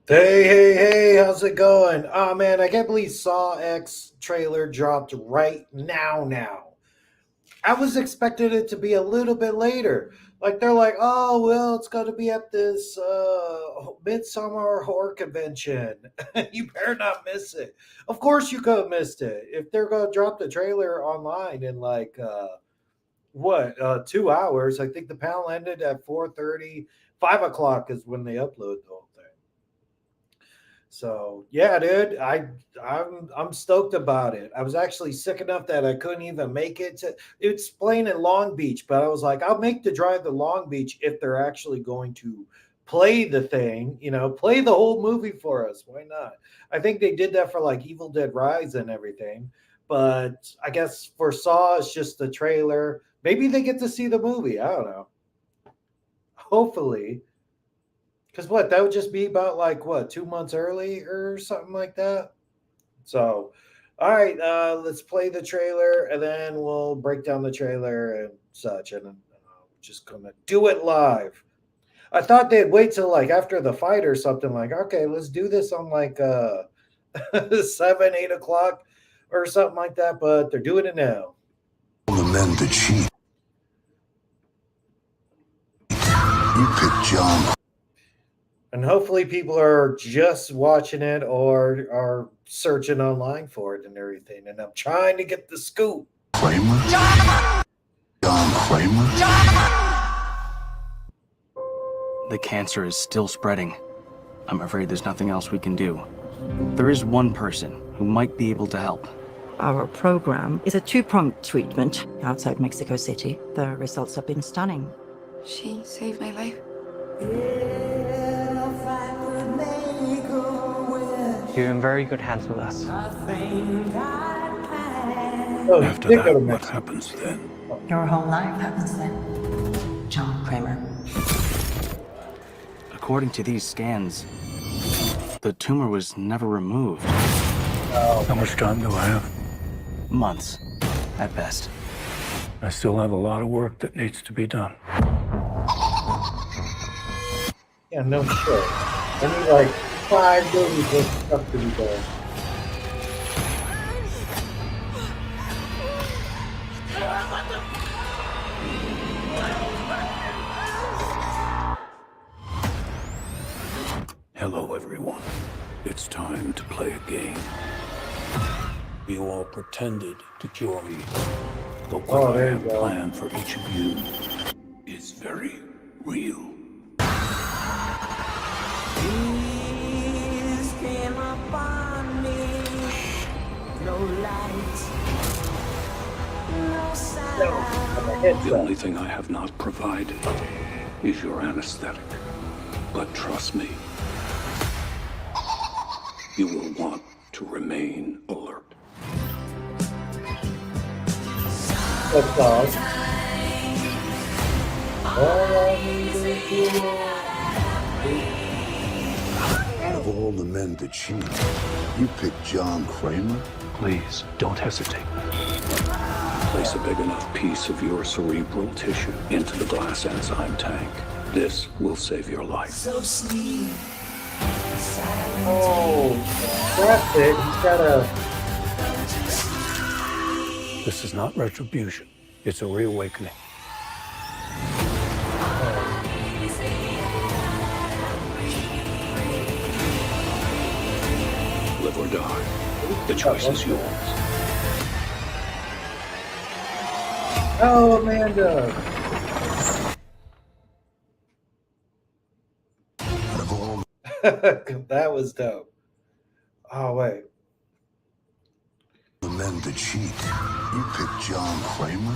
Hey, how's it going? Oh man, I can't believe Saw X trailer dropped right now. I was expecting it to be a little bit later. Like they're like, oh well, it's going to be at this Midsummer Horror Convention. You better not miss it. Of course, you could have missed it if they're going to drop the trailer online in like 2 hours. I think the panel ended at 4:30. 5 o'clock is when they upload the whole thing. So yeah, dude, I'm stoked about it. I was actually sick enough that I couldn't even make it to. It's playing in Long Beach, but I was like, I'll make the drive to Long Beach if they're actually going to play the thing. Play the whole movie for us. Why not? I think they did that for like Evil Dead Rise and everything, but I guess for Saw, it's just the trailer. Maybe they get to see the movie. I don't know. Hopefully. Because what, that would just be about like what, 2 months early or something like that. So, all right, let's play the trailer and then we'll break down the trailer and such, and we're just gonna do it live. I thought they'd wait till like after the fight or something. Like, okay, let's do this on like 7, 8 o'clock or something like that. But they're doing it now. The men that cheat. You pick John. And hopefully people are just watching it or are searching online for it and everything. And I'm trying to get the scoop. Kramer? John Kramer? The cancer is still spreading. I'm afraid there's nothing else we can do. There is one person who might be able to help. Our program is a two-pronged treatment outside Mexico City. The results have been stunning. She saved my life. You're in very good hands with us. Oh, After they go to that, what Mexico. happens then? Your whole life happens then. John Kramer. According to these scans, the tumor was never removed. How much time do I have? Months, at best. I still have a lot of work that needs to be done. Yeah, no shit. I need like 5 movies worth of stuff to be done. Hello, everyone. It's time to play a game. You all pretended to cure me, but what I there you have go. planned for each of you is very real. The only thing I have not provided is your anesthetic. But trust me, you will want to remain alert. That's all. All I need is you. Out of all the men that cheat, you pick John Kramer? Please, don't hesitate. Place a big enough piece of your cerebral tissue into the glass enzyme tank. This will save your life. Oh, that's it. He's got a. This is not retribution. It's a reawakening. Live or die. The choice is yours. Oh, Amanda. Out of all That was dope. Oh, wait. the men that cheat, you pick John Kramer?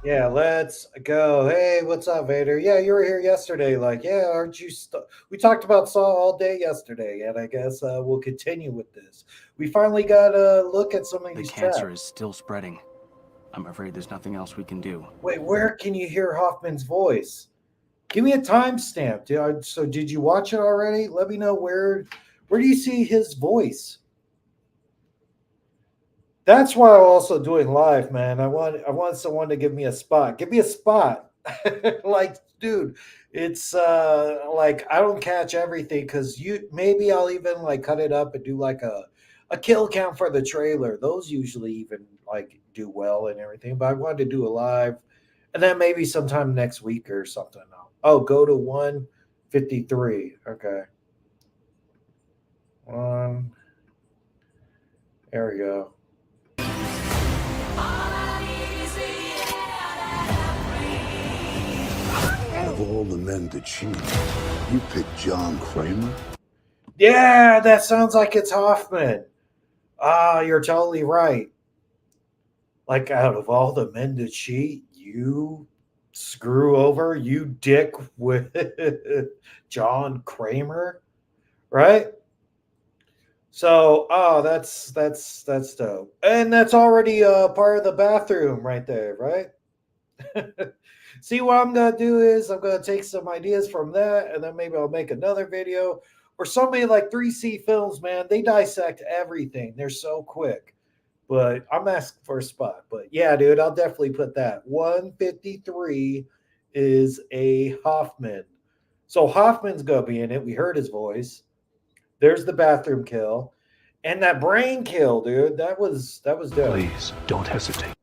Yeah, let's go. Hey, what's up, Vader? Yeah, you were here yesterday. Like, yeah, aren't you? We talked about Saw all day yesterday, and I guess we'll continue with this. We finally got a look at some of The these cancer tracks. is still spreading. I'm afraid there's nothing else we can do. Wait, where can you hear Hoffman's voice? Give me a timestamp. So, did you watch it already? Let me know where. Where do you see his voice? That's why I'm also doing live, man. I want someone to give me a spot. Give me a spot. Like dude, it's like I don't catch everything because maybe I'll even like cut it up and do like a kill count for the trailer. Those usually even like do well and everything. But I wanted to do a live, and then maybe sometime next week or something. Oh, go to 153. Okay. There we go. Out of all the men to cheat, you picked John Kramer? Yeah, that sounds like it's Hoffman. Ah, you're totally right. Like, out of all the men to cheat, you screw over, you dick with John Kramer, right? So, oh, that's dope, and that's already part of the bathroom right there, right? See, what I'm gonna do is I'm gonna take some ideas from that, and then maybe I'll make another video. Or somebody like 3C Films, man, they dissect everything. They're so quick. But I'm asking for a spot. But yeah, dude, I'll definitely put that. 153 is a Hoffman. So Hoffman's gonna be in it. We heard his voice. There's the bathroom kill. And that brain kill, dude. That was dope. Please, don't hesitate.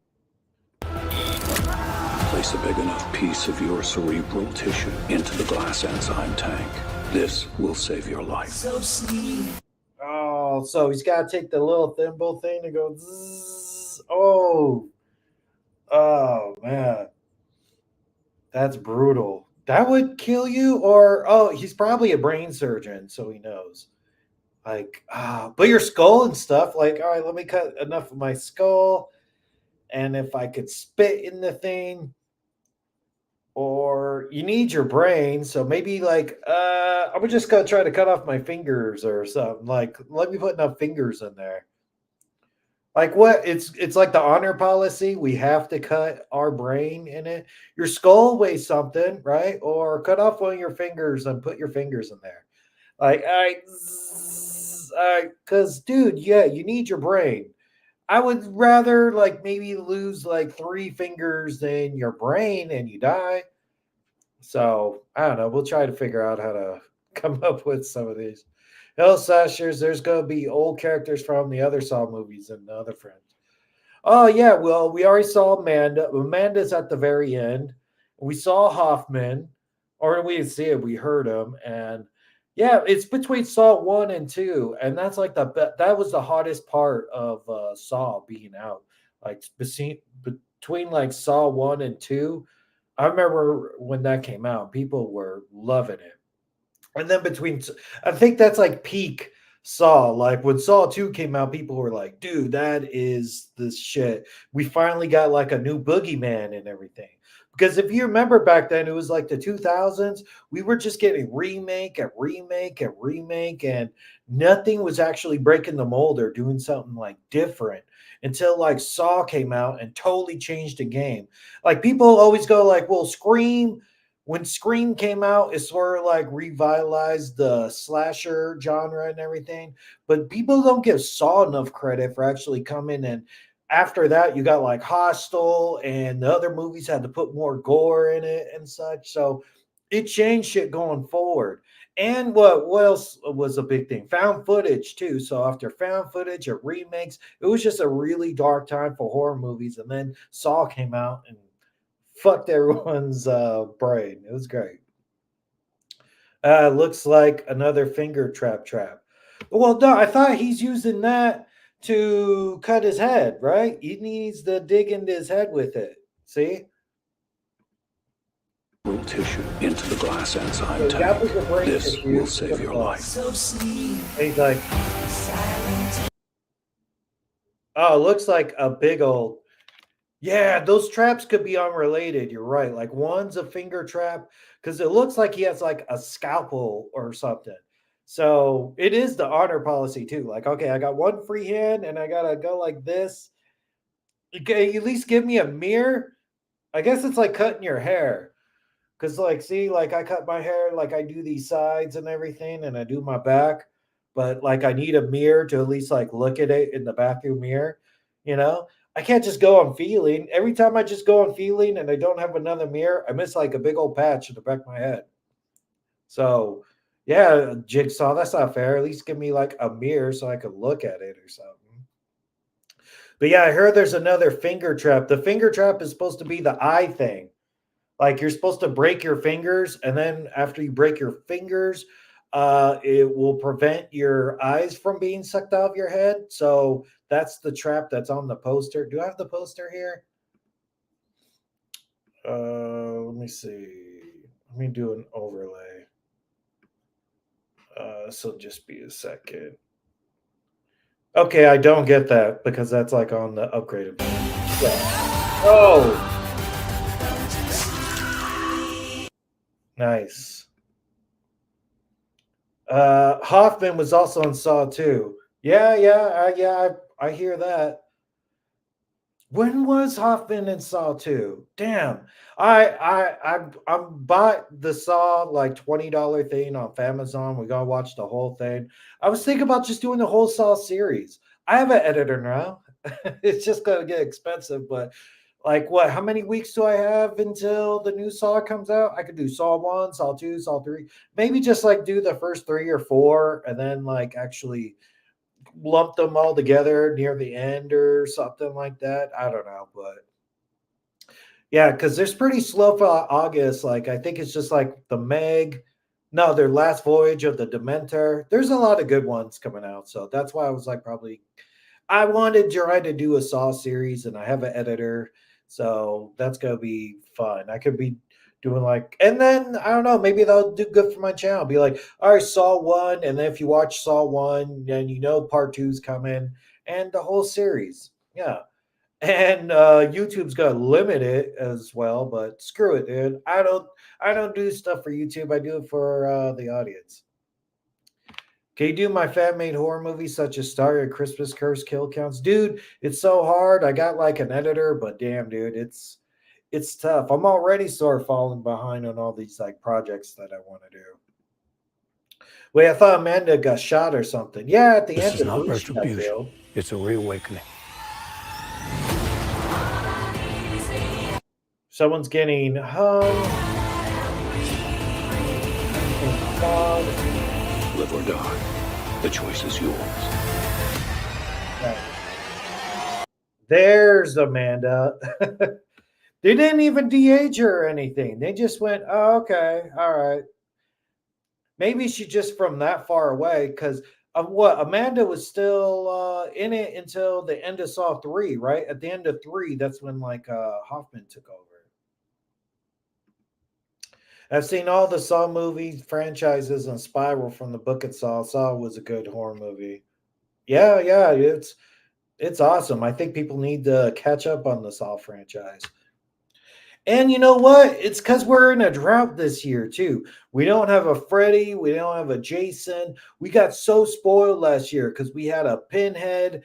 Place a big enough piece of your cerebral tissue into the glass enzyme tank. This will save your life. Oh, so he's got to take the little thimble thing to go. Zzz. Oh man, that's brutal. That would kill you, or oh, he's probably a brain surgeon, so he knows. Like, but your skull and stuff. Like, all right, let me cut enough of my skull, and if I could spit in the thing. Or you need your brain, so maybe like I'm just gonna try to cut off my fingers or something. Like, let me put enough fingers in there. Like what? It's like the honor policy. We have to cut our brain in it. Your skull weighs something, right? Or cut off one of your fingers and put your fingers in there. Like, all right, because dude, yeah, you need your brain. I would rather like maybe lose like 3 fingers than your brain and you die. So I don't know. We'll try to figure out how to come up with some of these. Hell Slashers, there's gonna be old characters from the other Saw movies and the other friends. Oh yeah, well, we already saw Amanda. Amanda's at the very end. We saw Hoffman, or we didn't see it, we heard him, and yeah, it's between Saw 1 and 2, and that's like that was the hottest part of Saw being out. Like between like Saw 1 and 2, I remember when that came out, people were loving it. And then I think that's like peak Saw. Like when Saw 2 came out, people were like, dude, that is the shit. We finally got like a new boogeyman and everything. Because if you remember back then, it was like the 2000s. We were just getting remake and remake and remake, and nothing was actually breaking the mold or doing something like different until like Saw came out and totally changed the game. Like people always go like, well, Scream, when Scream came out, it sort of like revitalized the slasher genre and everything. But people don't give Saw enough credit for actually coming and after that, you got like Hostel, and the other movies had to put more gore in it and such. So it changed shit going forward. And what else was a big thing? Found footage too. So after found footage or remakes, it was just a really dark time for horror movies. And then Saw came out and fucked everyone's brain. It was great. Looks like another finger trap. Well, no, I thought he's using that to cut his head, right? He needs to dig into his head with it. See? Tissue into the glass enzyme So tank. was the brain This tissue. will save your life. He's like, oh, it looks like a big old. Yeah, those traps could be unrelated. You're right. Like one's a finger trap because it looks like he has like a scalpel or something. So it is the honor policy too. Like, okay, I got one free hand and I gotta go like this. Okay, at least give me a mirror. I guess it's like cutting your hair. Cause like, see, like I cut my hair, like I do these sides and everything, and I do my back, but like I need a mirror to at least like look at it in the bathroom mirror, you know? I can't just go on feeling. Every time I just go on feeling and I don't have another mirror, I miss like a big old patch in the back of my head. So, yeah, Jigsaw, that's not fair. At least give me like a mirror so I can look at it or something. But yeah, I heard there's another finger trap. The finger trap is supposed to be the eye thing. Like you're supposed to break your fingers, and then after you break your fingers, it will prevent your eyes from being sucked out of your head. So that's the trap that's on the poster. Do I have the poster here? Let me see. Let me do an overlay. So just be a second. Okay, I don't get that because that's like on the upgraded version. Yeah. Oh, nice. Hoffman was also in Saw 2. I hear that. When was Hoffman in Saw 2? Damn. I bought the Saw like $20 thing off Amazon. We gotta watch the whole thing. I was thinking about just doing the whole Saw series. I have an editor now. It's just gonna get expensive, but like what? How many weeks do I have until the new Saw comes out? I could do Saw 1, Saw 2, Saw 3. Maybe just like do the first 3 or 4 and then like actually lump them all together near the end or something like that. I don't know, but yeah, because there's pretty slow for August. Like I think it's just like the Meg, no, their last voyage of the Dementor. There's a lot of good ones coming out, so that's why I was like probably I wanted Jirai to do a Saw series, and I have an editor, so that's gonna be fun. I could be doing like, and then I don't know, maybe that'll do good for my channel. Be like, all right, Saw 1, and then if you watch Saw 1, then you know part 2's coming, and the whole series. Yeah. And YouTube's gonna limit it as well, but screw it, dude. I don't do stuff for YouTube. I do it for the audience. Can you do my fan-made horror movies such as Starry, Christmas Curse, Kill Counts? Dude, it's so hard. I got like an editor, but damn, dude, it's tough. I'm already sort of falling behind on all these like projects that I want to do. Wait, I thought Amanda got shot or something. Yeah, at the This end is of not Bleach, she got retribution. killed. It's a reawakening. Someone's getting hung. Live or die. The choice is yours. There's Amanda. They didn't even de-age her or anything. They just went, oh, okay, all right. Maybe she just from that far away because of what Amanda was still in it until the end of Saw 3, right? At the end of 3, that's when like Hoffman took over. I've seen all the Saw movies, franchises, and Spiral from the book of Saw. Saw was a good horror movie. Yeah, it's awesome. I think people need to catch up on the Saw franchise. And you know what? It's because we're in a drought this year, too. We don't have a Freddy. We don't have a Jason. We got so spoiled last year because we had a Pinhead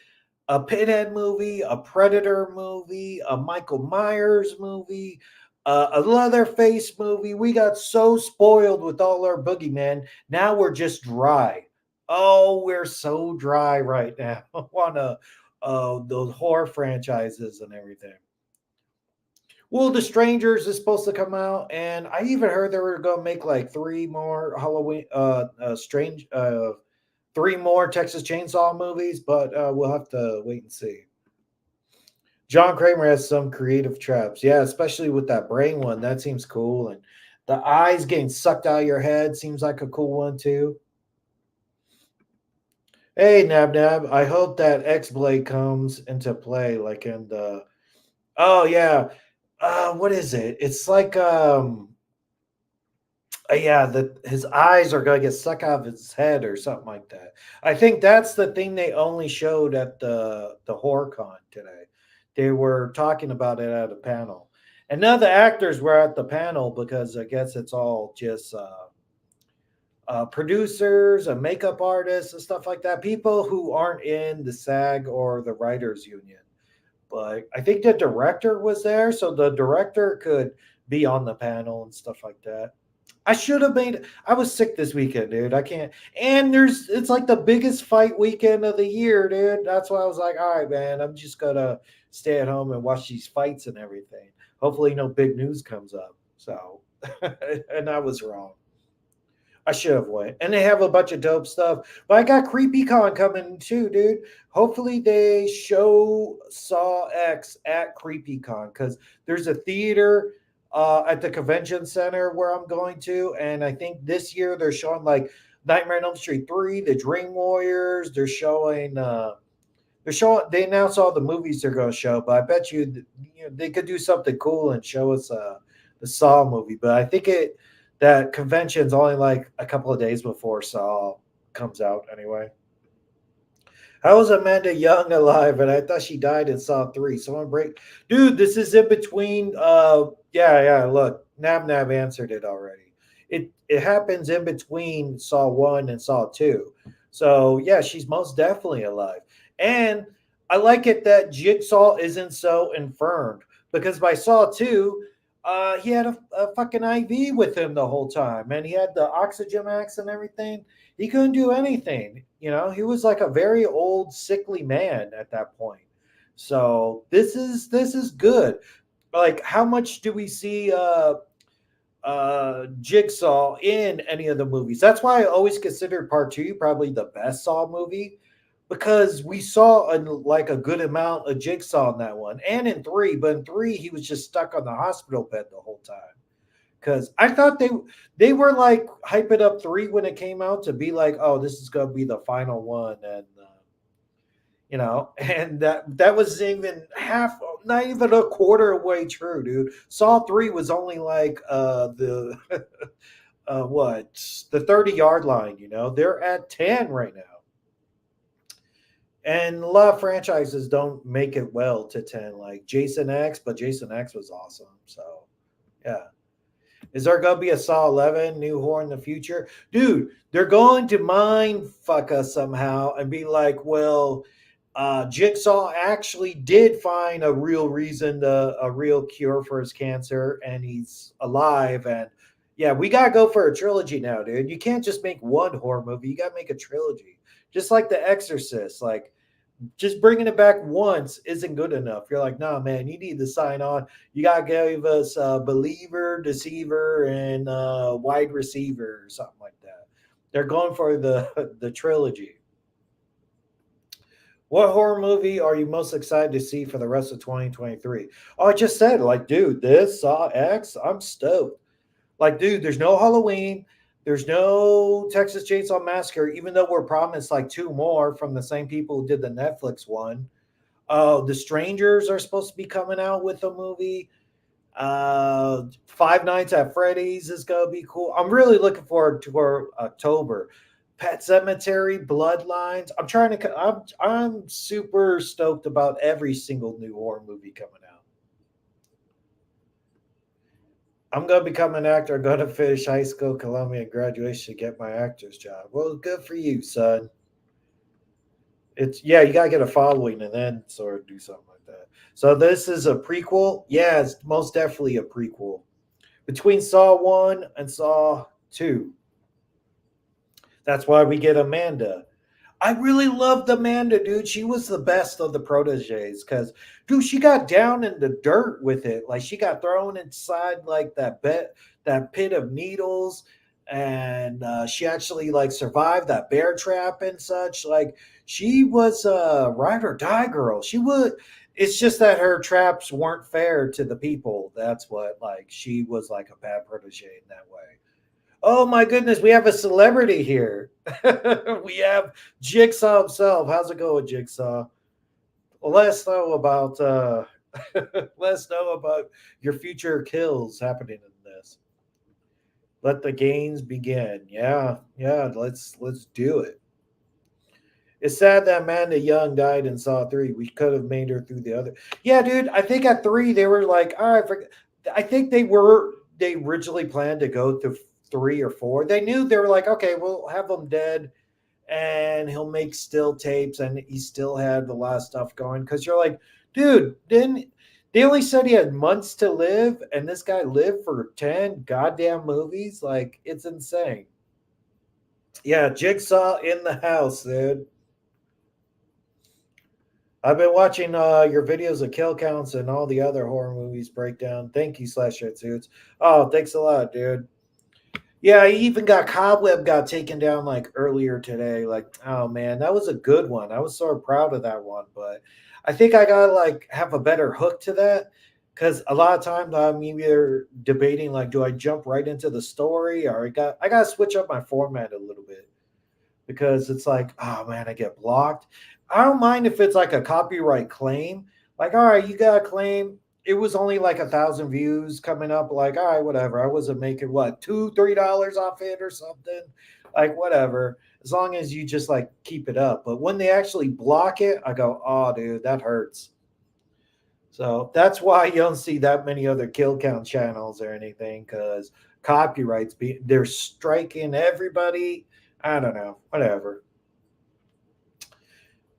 movie, a Predator movie, a Michael Myers movie, a Leatherface movie. We got so spoiled with all our boogeymen. Now we're just dry. Oh, we're so dry right now on those horror franchises and everything. Well, The Strangers is supposed to come out, and I even heard they were going to make like 3 more Halloween, 3 more Texas Chainsaw movies, but we'll have to wait and see. John Kramer has some creative traps. Yeah, especially with that brain one. That seems cool. And the eyes getting sucked out of your head seems like a cool one, too. Hey, Nab Nab. I hope that X-Blade comes into play like in the... Oh, yeah. What is it? It's like... his eyes are going to get sucked out of his head or something like that. I think that's the thing they only showed at the HorrorCon today. They were talking about it at a panel. And none of the actors were at the panel because I guess it's all just producers and makeup artists and stuff like that. People who aren't in the SAG or the Writers Union. But I think the director was there, so the director could be on the panel and stuff like that. I should have made. I was sick this weekend, dude. I can't. And it's like the biggest fight weekend of the year, dude. That's why I was like, all right, man. I'm just gonna stay at home and watch these fights and everything. Hopefully, no big news comes up. So, and I was wrong. I should have went. And they have a bunch of dope stuff. But I got CreepyCon coming too, dude. Hopefully they show Saw X at CreepyCon because there's a theater at the convention center where I'm going to. And I think this year they're showing like Nightmare on Elm Street 3, The Dream Warriors. They announced all the movies they're going to show, but I bet you, they could do something cool and show us the Saw movie. But I think that convention's only like a couple of days before Saw comes out anyway. How was Amanda Young alive? And I thought she died in Saw 3. Someone break. Dude, this is in between. Yeah. Look, Nab answered it already. It happens in between Saw 1 and Saw 2. So yeah, she's most definitely alive. And I like it that Jigsaw isn't so infirmed because by Saw 2, he had a fucking IV with him the whole time, and he had the oxygen mask and everything. He couldn't do anything. He was like a very old, sickly man at that point. So this is good. Like, how much do we see Jigsaw in any of the movies? That's why I always considered Part 2 probably the best Saw movie, because we saw a good amount of Jigsaw in that one and in 3, but in 3 he was just stuck on the hospital bed the whole time. Because I thought they were like hyping up 3 when it came out to be like, oh, this is gonna be the final one, and and that was even not even a quarter way true, dude. Saw 3 was only like the the 30-yard line. They're at 10 right now. And a lot of franchises don't make it well to 10, like Jason X, but Jason X was awesome. So, yeah. Is there going to be a Saw 11 new horror in the future? Dude, they're going to mind fuck us somehow and be like, well, Jigsaw actually did find a real reason, a real cure for his cancer, and he's alive. And yeah, we got to go for a trilogy now, dude. You can't just make one horror movie. You got to make a trilogy. Just like The Exorcist, like just bringing it back once isn't good enough. You're like, nah, man, you need to sign on. You got to give us Believer, Deceiver, and Wide Receiver or something like that. They're going for the trilogy. What horror movie are you most excited to see for the rest of 2023? Oh, I just said, like, dude, this Saw X, I'm stoked. Like, dude, there's no Halloween. There's no Texas Chainsaw Massacre, even though we're promised like 2 more from the same people who did the Netflix one. The Strangers are supposed to be coming out with a movie. Five Nights at Freddy's is going to be cool. I'm really looking forward to October. Pet Sematary, Bloodlines. I'm super stoked about every single new horror movie coming out. I'm going to become an actor. I'm going to finish high school, Columbia, and graduation to get my actor's job. Well, good for you, son. You got to get a following and then sort of do something like that. So this is a prequel? Yeah, it's most definitely a prequel. Between Saw 1 and Saw 2. That's why we get Amanda. I really loved Amanda, dude. She was the best of the proteges because, dude, she got down in the dirt with it. Like, she got thrown inside like that pit of needles, and she actually like survived that bear trap and such. Like, she was a ride or die girl. It's just that her traps weren't fair to the people. That's what, like, she was like a bad protege in that way. Oh my goodness, we have a celebrity here. We have Jigsaw himself. How's it going, Jigsaw? Well, let us know about your future kills happening in this. Let the games begin. Yeah, let's do it. It's sad that Amanda Young died in Saw 3. We could have made her through the other. Yeah, dude, I think at 3 they were like, all right, I think they originally planned to go to 3 or 4. They knew, they were like, okay, we'll have him dead and he'll make still tapes, and he still had a lot of stuff going. Because you're like, dude, they only said he had months to live, and this guy lived for 10 goddamn movies. Like, it's insane. Yeah, Jigsaw in the house, dude. I've been watching your videos of kill counts and all the other horror movies breakdown. Thank you, Slash Red Suits. Oh, thanks a lot, dude. Yeah, I even got Cobweb got taken down like earlier today. Like, oh man, that was a good one. I was so proud of that one, but I think I gotta like have a better hook to that because a lot of times I'm either debating like, do I jump right into the story or I gotta switch up my format a little bit because it's like, oh man, I get blocked. I don't mind if it's like a copyright claim. Like, all right, you got a claim. It was only like 1,000 views coming up. Like, all right, whatever. I wasn't making what $2-3 off it or something. Like, whatever. As long as you just like keep it up. But when they actually block it, I go, oh, dude, that hurts. So that's why you don't see that many other kill count channels or anything because copyrights they're striking everybody. I don't know, whatever.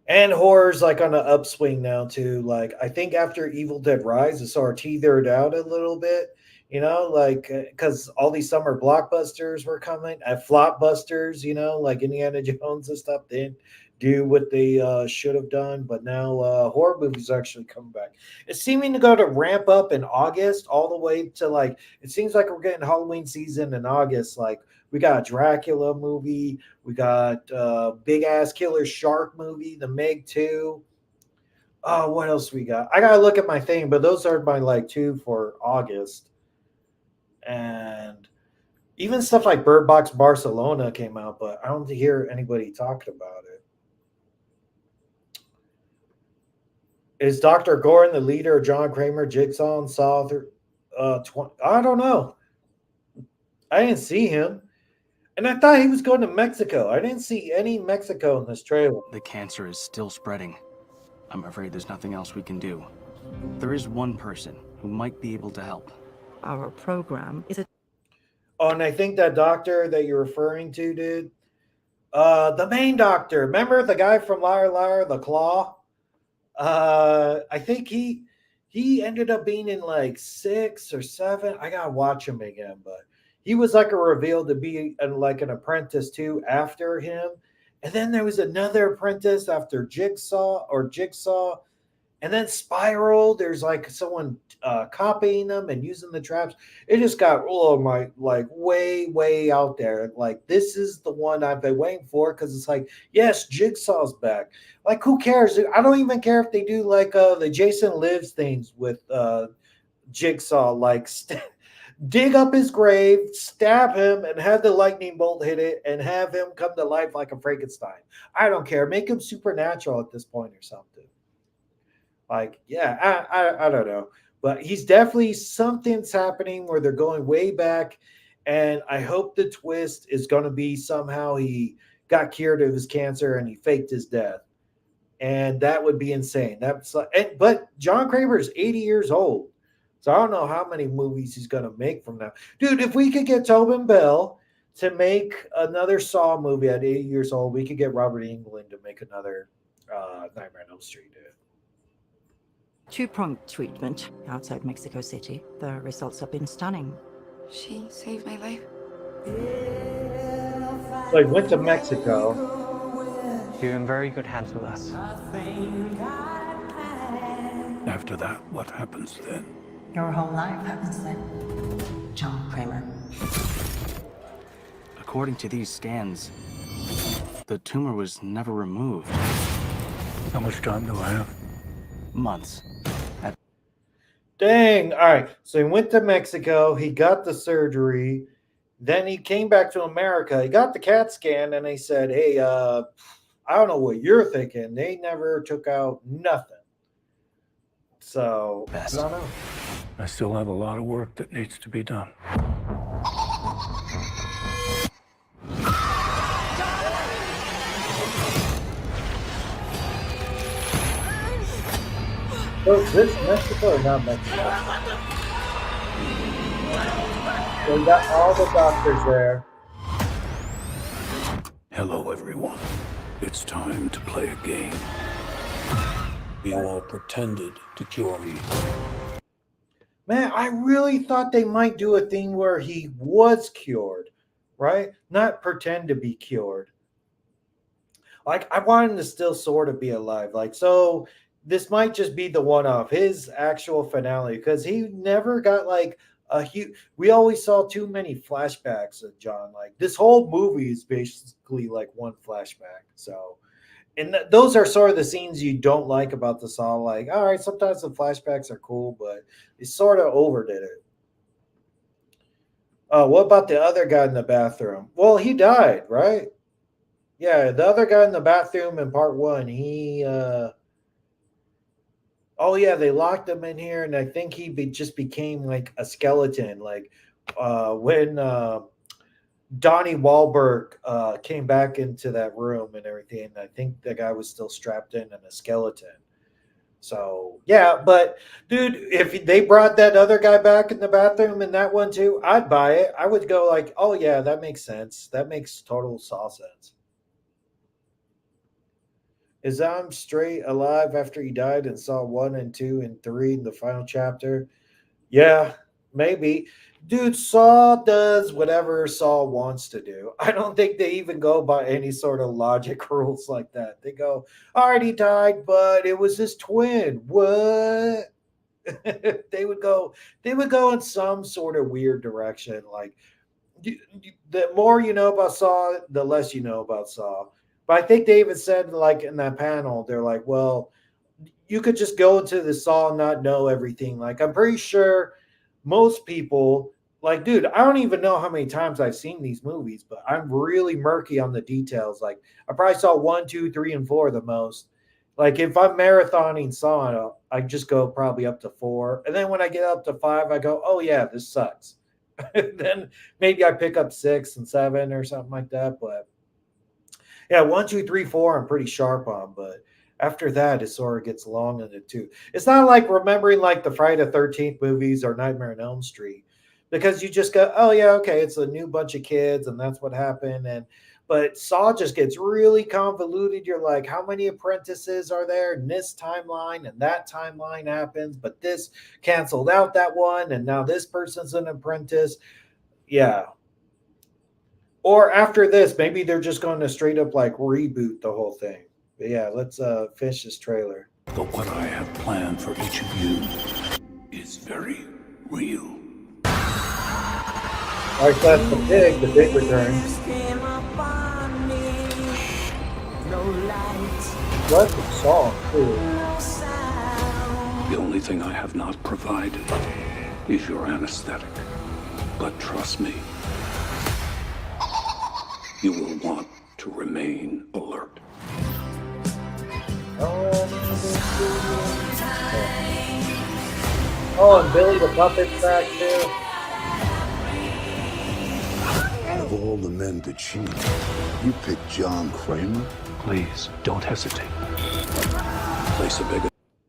And horror's like on the upswing now too. Like I think after Evil Dead Rise, it sort of teetered out a little bit, you know, like because all these summer blockbusters were coming, flopbusters, you know, like Indiana Jones and stuff. They didn't do what they should have done, but now horror movies are actually coming back. It's seeming to go to ramp up in August all the way to like it seems like we're getting Halloween season in August, like. We got a Dracula movie. We got big ass killer shark movie, The Meg 2. Oh, what else we got? I gotta look at my thing, but those are my like 2 for August. And even stuff like Bird Box Barcelona came out, but I don't hear anybody talking about it. Is Dr. Gorin the leader of John Kramer, Jigsaw, and Saw? I don't know. I didn't see him. And I thought he was going to Mexico. I didn't see any Mexico in this trailer. The cancer is still spreading. I'm afraid there's nothing else we can do. There is one person who might be able to help. Our program is a Oh, and I think that doctor that you're referring to, dude, the main doctor. Remember the guy from Liar Liar, the Claw? I think he ended up being in like 6 or 7. I gotta watch him again, but he was like a reveal to be like an apprentice too after him. And then there was another apprentice after Jigsaw. And then Spiral, there's like someone copying them and using the traps. It just got way out there. Like this is the one I've been waiting for because it's like, yes, Jigsaw's back. Like who cares? I don't even care if they do like the Jason Lives things with Jigsaw, like dig up his grave, stab him, and have the lightning bolt hit it, and have him come to life like a Frankenstein. I don't care. Make him supernatural at this point or something. Like, yeah, I don't know. But he's definitely something's happening where they're going way back. And I hope the twist is going to be somehow he got cured of his cancer and he faked his death. And that would be insane. But John Kramer is 80 years old. So I don't know how many movies he's going to make from now. Dude, if we could get Tobin Bell to make another Saw movie at 80 years old, we could get Robert Englund to make another Nightmare on Elm Street. Dude. two-pronged treatment outside Mexico City. The results have been stunning. She saved my life. So I went to Mexico. You're in very good hands with us. After that, what happens then? Your whole life happens then, John Kramer. According to these scans, the tumor was never removed. How much time do I have? Months. Dang. All right. So he went to Mexico. He got the surgery. Then he came back to America. He got the CAT scan and they said, hey, I don't know what you're thinking. They never took out nothing. So, Best. I don't know. I still have a lot of work that needs to be done. So is this Mexico or not Mexico? So we got all the doctors there. Hello, everyone. It's time to play a game. You all pretended to cure me. Man, I really thought they might do a thing where he was cured, right? Not pretend to be cured. Like, I wanted him to still sort of be alive. Like, so this might just be the one off his actual finale because he never got like a huge. We always saw too many flashbacks of John. Like this whole movie is basically like one flashback. So, and those are sort of the scenes you don't like about the Saw. Like, all right, sometimes the flashbacks are cool, but it sort of overdid it. What about the other guy in the bathroom? Well, he died, right? Yeah, the other guy in the bathroom in part one, he oh yeah, they locked him in here, and I think just became like a skeleton. Like when Donnie Wahlberg came back into that room and everything, I think the guy was still strapped in and a skeleton. So yeah, but dude, if they brought that other guy back in the bathroom in that one too, I'd buy it. I would go like, oh yeah, that makes sense. That makes total Saw sense. Is Am straight alive after he died and Saw 1 and 2 and 3 in the final chapter? Yeah, maybe. Dude, Saw does whatever Saw wants to do. I don't think they even go by any sort of logic rules like that. They go, all right, he died, but it was his twin. What? they would go in some sort of weird direction. Like the more you know about Saw, the less you know about Saw. But I think they even said, like in that panel, they're like, well, you could just go into the Saw and not know everything. Like, I'm pretty sure most people, like, dude, I don't even know how many times I've seen these movies, but I'm really murky on the details. Like, I probably saw 1, 2, 3, and 4 the most. Like, if I'm marathoning Saw, I just go probably up to 4. And then when I get up to 5, I go, oh, yeah, this sucks. Then maybe I pick up 6 and 7 or something like that. But yeah, 1, 2, 3, 4, I'm pretty sharp on, but after that, it sort of gets long in it too. It's not like remembering like the Friday the 13th movies or Nightmare on Elm Street, because you just go, oh yeah, okay, it's a new bunch of kids and that's what happened. But Saw just gets really convoluted. You're like, how many apprentices are there in this timeline and that timeline happens, but this canceled out that one and now this person's an apprentice. Yeah. Or after this, maybe they're just going to straight up like reboot the whole thing. But yeah, let's finish this trailer. But what I have planned for each of you is very real. All right, that's the big return. What the song, too. The only thing I have not provided is your anesthetic. But trust me, you will want to remain alert. Oh, and Billy the Puppet's back too. Out of all the men to cheat, you picked John Kramer? Please, don't hesitate. Place a big...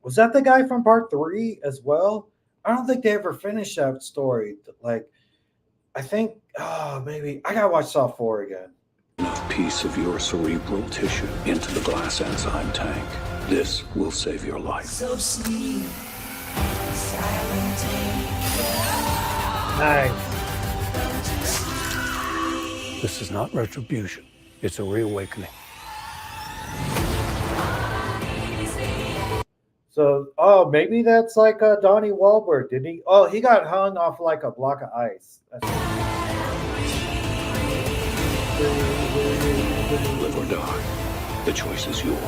Was that the guy from part 3 as well? I don't think they ever finished that story. Like, I think, maybe. I gotta watch Saw 4 again. Enough piece of your cerebral tissue into the glass enzyme tank. This will save your life. So sleep. Nice. This is not retribution. It's a reawakening. So, maybe that's like Donnie Wahlberg, did he? Oh, he got hung off like a block of ice. Live or die. The choice is yours.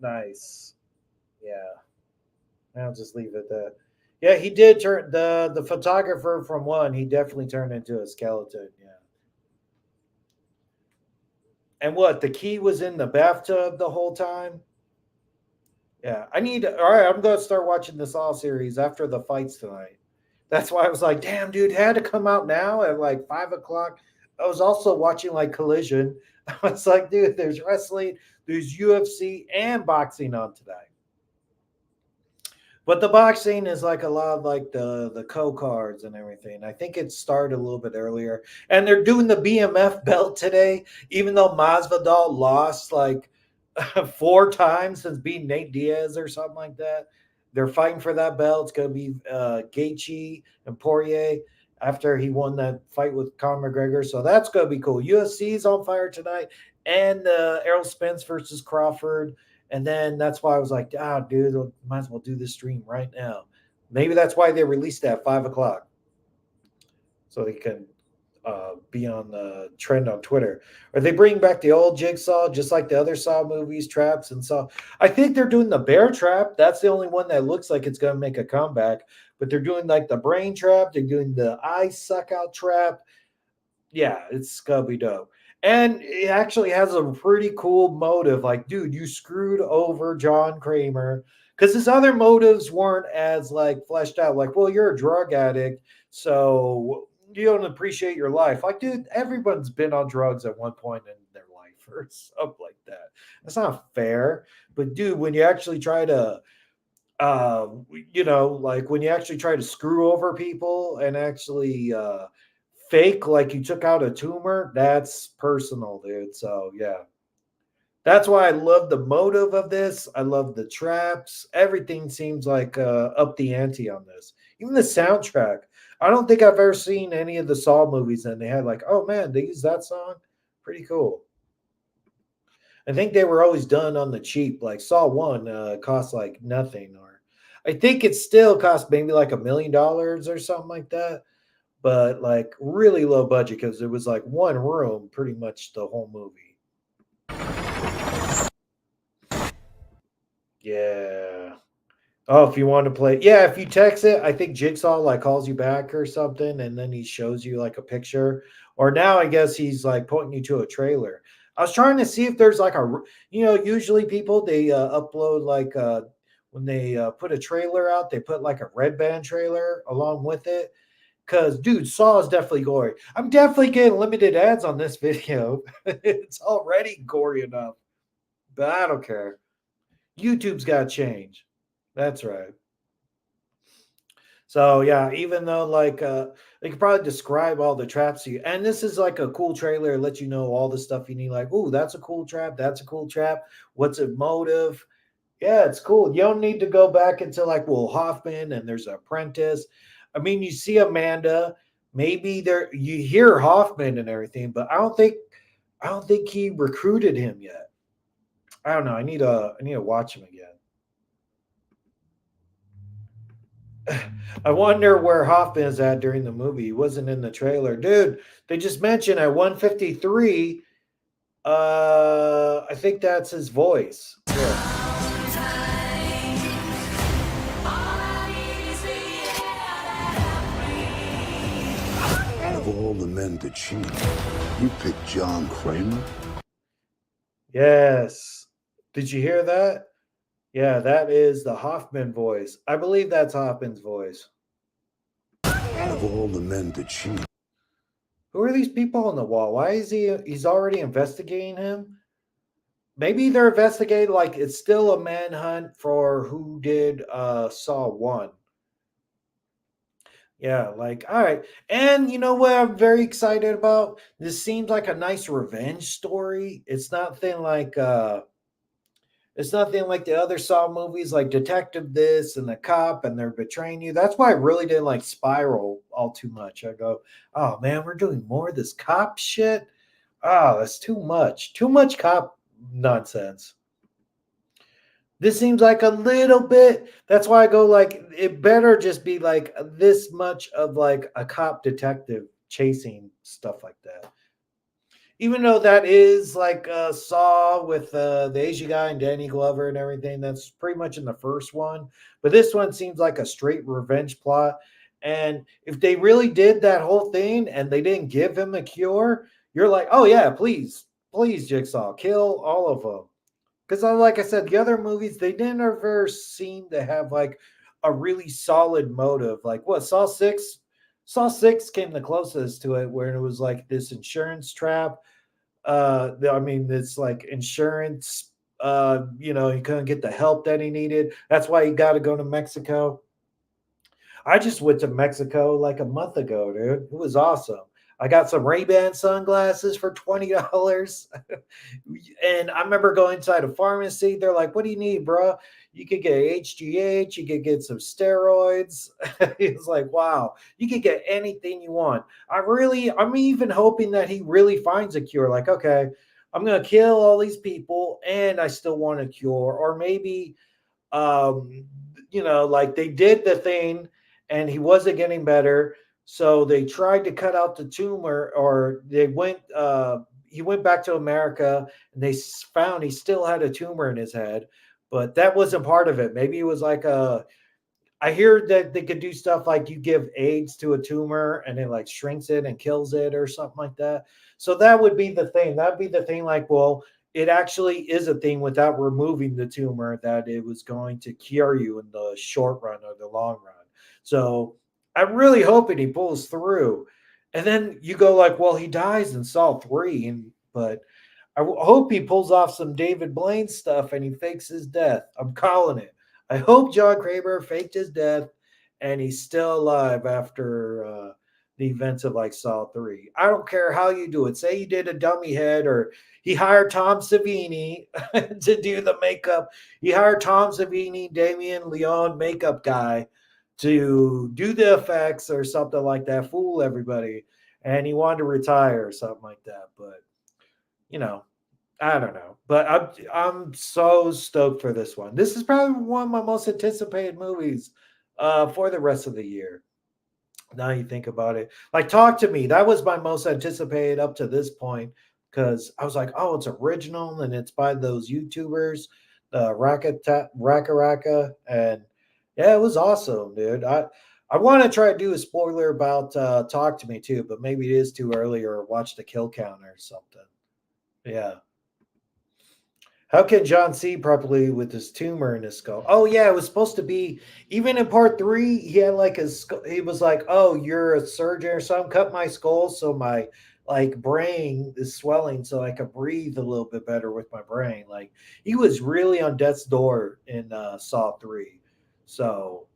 Nice. Yeah. I'll just leave it at that. Yeah, he did turn the photographer from 1. He definitely turned into a skeleton. Yeah. And what? The key was in the bathtub the whole time? Yeah. All right, I'm going to start watching this Saw series after the fights tonight. That's why I was like, damn, dude, it had to come out now at like 5 o'clock. I was also watching like Collision. I was like, dude, there's wrestling, there's UFC and boxing on today. But the boxing is like a lot of like the co-cards and everything. I think it started a little bit earlier. And they're doing the BMF belt today, even though Masvidal lost like 4 times since beating Nate Diaz or something like that. They're fighting for that belt. It's going to be Gaethje and Poirier after he won that fight with Conor McGregor. So that's going to be cool. UFC's on fire tonight. and Errol Spence versus Crawford. And then that's why I was like, dude, might as well do this stream right now. Maybe that's why they released it at 5 o'clock, so they can be on the trend on Twitter. Or they bring back the old Jigsaw, just like the other Saw movies, Traps and Saw. I think they're doing the Bear Trap. That's the only one that looks like it's going to make a comeback. But they're doing like the Brain Trap. They're doing the Eye Suck Out Trap. Yeah, it's going to be dope. And it actually has a pretty cool motive. Like, dude, you screwed over John Kramer. Because his other motives weren't as like fleshed out. Like, well, you're a drug addict, so you don't appreciate your life. Like, dude, everyone's been on drugs at one point in their life or something like that. That's not fair. But dude, when you actually try to like when you actually try to screw over people and actually fake like you took out a tumor, that's personal, dude. So yeah. That's why I love the motive of this. I love the traps. Everything seems like up the ante on this. Even the soundtrack. I don't think I've ever seen any of the Saw movies and they had like, oh man, they used that song. Pretty cool. I think they were always done on the cheap. Like Saw 1 cost like nothing. Or I think it still cost maybe like $1 million or something like that. But like really low budget because it was like one room pretty much the whole movie. Yeah. Oh, if you want to play, yeah, if you text it, I think Jigsaw like calls you back or something, and then he shows you like a picture. Or now I guess he's like pointing you to a trailer. I was trying to see if there's like usually people they upload like when they put a trailer out, they put like a red band trailer along with it. Cause dude, Saw is definitely gory. I'm definitely getting limited ads on this video. It's already gory enough, but I don't care. YouTube's got to change. That's right. So yeah, even though like they could probably describe all the traps to you, and this is like a cool trailer, let you know all the stuff you need. Like, oh, that's a cool trap. That's a cool trap. What's a motive? Yeah, it's cool. You don't need to go back into like Will Hoffman and there's an apprentice. I mean, you see Amanda. Maybe there you hear Hoffman and everything, but I don't think he recruited him yet. I don't know. I need to watch him again. I wonder where Hoffman is at during the movie. He wasn't in the trailer. Dude, they just mentioned at 153. I think that's his voice. Yeah. Out of all the men to cheat, you picked John Kramer? Yes. Did you hear that? Yeah, that is the Hoffman voice. I believe that's Hoffman's voice. Out of all the men to cheat. Who are these people on the wall? Why is he's already investigating him? Maybe they're investigating like it's still a manhunt for who did Saw 1. Yeah, like, all right. And you know what I'm very excited about? This seems like a nice revenge story. It's nothing like the other Saw movies, like Detective this and the cop, and they're betraying you. That's why I really didn't like Spiral all too much. I go, oh man, we're doing more of this cop shit. Oh, that's too much. Too much cop nonsense. This seems like a little bit. That's why I go like it better just be like this much of like a cop detective chasing stuff like that. Even though that is like Saw with the Asian guy and Danny Glover and everything, that's pretty much in the first one. But this one seems like a straight revenge plot. And if they really did that whole thing and they didn't give him a cure, you're like, oh yeah, please, Jigsaw, kill all of them. Because like I said, the other movies, they didn't ever seem to have like a really solid motive. Like what, Saw 6? Saw 6 came the closest to it, where it was like this insurance trap. I mean, it's like insurance, he couldn't get the help that he needed. That's why he got to go to Mexico. I just went to Mexico like a month ago, dude. It was awesome. I got some Ray-Ban sunglasses for $20. And I remember going inside a pharmacy. They're like, what do you need, bro? You could get HGH. You could get some steroids. It's like, wow, you could get anything you want. I'm even hoping that he really finds a cure. Like, okay, I'm going to kill all these people and I still want a cure. Or maybe, like they did the thing and he wasn't getting better. So they tried to cut out the tumor, or he went back to America and they found he still had a tumor in his head, but that wasn't part of it. Maybe it was like I hear that they could do stuff like you give AIDS to a tumor and it like shrinks it and kills it or something like that. So that would be the thing. That'd be the thing. Like, well, it actually is a thing without removing the tumor, that it was going to cure you in the short run or the long run. So I'm really hoping he pulls through. And then you go like, well, he dies in Saw 3, but hope he pulls off some David Blaine stuff and he fakes his death. I'm calling it. I hope John Kramer faked his death and he's still alive after the events of like Saw 3. I don't care how you do it. Say you did a dummy head, or he hired Tom Savini to do the makeup. He hired Tom Savini, Damien Leone makeup guy to do the effects or something like that, fool everybody. And he wanted to retire or something like that. But, I don't know. But I'm so stoked for this one. This is probably one of my most anticipated movies for the rest of the year. Now you think about it. Like, Talk to Me, that was my most anticipated up to this point, because I was like, oh, it's original and it's by those YouTubers, Raka Raka. And yeah, it was awesome, dude. I want to try to do a spoiler about Talk to Me too, but maybe it is too early, or watch the kill count or something. Yeah. How can John see properly with his tumor in his skull? Oh yeah, it was supposed to be, even in part 3, he had like he was like, oh, you're a surgeon or something, cut my skull so my like brain is swelling so I could breathe a little bit better with my brain. Like, he was really on death's door in Saw 3. So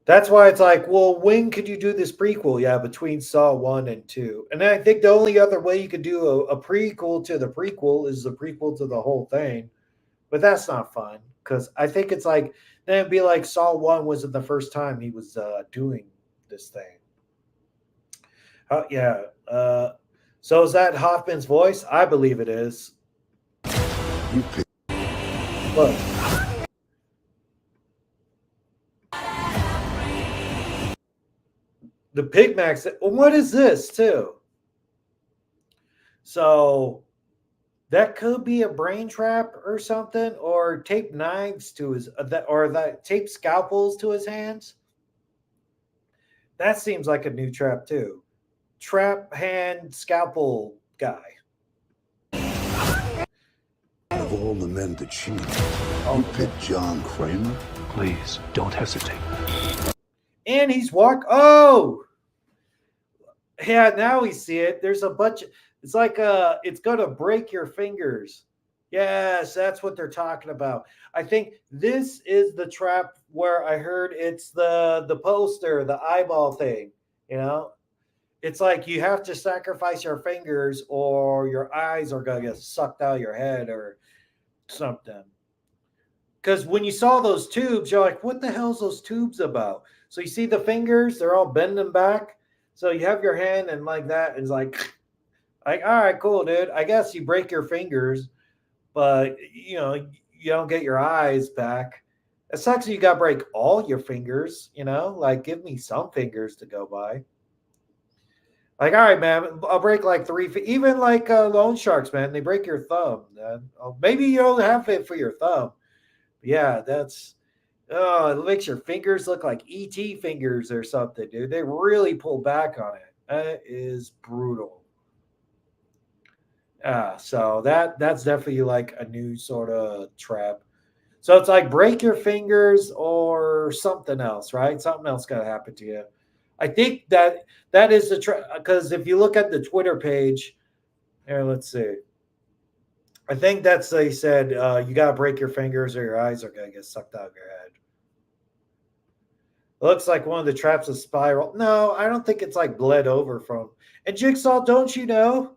that's why it's like, well, when could you do this prequel? Yeah, between Saw 1 and 2. And I think the only other way you could do a prequel to the prequel is the prequel to the whole thing. But that's not fun, because I think it's like, then it'd be like Saw 1 wasn't the first time he was doing this thing. Yeah. So is that Hoffman's voice? I believe it is. You pick. Look. The Pig Max. What is this too? So that could be a brain trap or something, or tape knives to his, or that tape scalpels to his hands. That seems like a new trap too. Trap hand scalpel guy. Of all the men to cheat, you picked John Kramer? Please, don't hesitate. And he's oh, yeah, now we see it. There's a bunch of, it's like it's gonna break your fingers. Yes, that's what they're talking about. I think this is the trap where I heard it's the poster, the eyeball thing. It's like you have to sacrifice your fingers or your eyes are gonna get sucked out of your head or something. Because when you saw those tubes, you're like, what the hell's those tubes about? So you see the fingers, they're all bending back. So you have your hand and like that. It's like, all right, cool, dude. I guess you break your fingers, but you don't get your eyes back. It sucks you got to break all your fingers, like give me some fingers to go by. Like, all right, man, I'll break like 3, even like loan sharks, man. They break your thumb. Maybe you don't have it for your thumb. Yeah, it makes your fingers look like ET fingers or something, dude. They really pull back on it. That is brutal. So that's definitely like a new sort of trap. So it's like break your fingers or something else, right? Something else got to happen to you. I think that is the trap, because if you look at the Twitter page, here, let's see. I think they said you got to break your fingers or your eyes are going to get sucked out of your head. It looks like one of the traps is spiral. No, I don't think it's like bled over from. And Jigsaw, don't you know?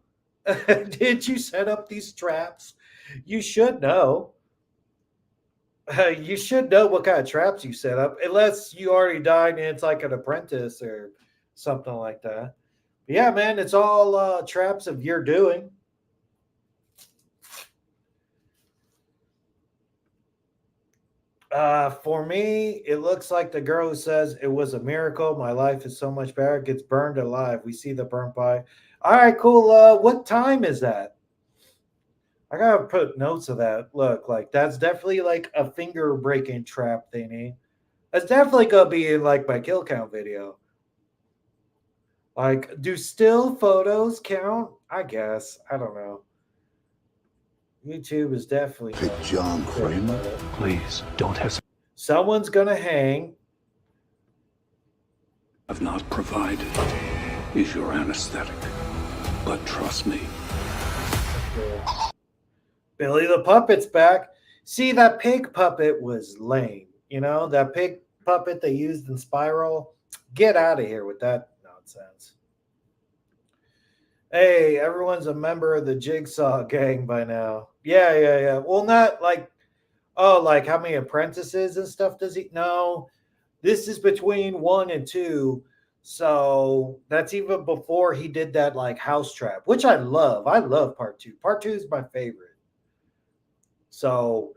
Did you set up these traps? You should know. You should know what kind of traps you set up, unless you already died and it's like an apprentice or something like that. But yeah, man, it's all traps of your doing. For me, it looks like the girl who says it was a miracle. My life is so much better. Gets burned alive. We see the burnt pie. All right, cool. What time is that? I gotta put notes of that. Look, like that's definitely like a finger breaking trap thingy. That's definitely gonna be in like my kill count video. Like, do still photos count? I guess. I don't know. YouTube is definitely Pick John Kramer? Please, don't hesitate. Someone's gonna hang. I've not provided is your anesthetic. But trust me, Billy the Puppet's back. See, that pig puppet was lame. You know, that pig puppet they used in Spiral. Get out of here with that nonsense. Hey, everyone's a member of the Jigsaw gang by now. Yeah. Well, not like, oh, like how many apprentices and stuff does he? No, this is between 1 and 2. So that's even before he did that like house trap, which I love. I love part 2. Part 2 is my favorite. So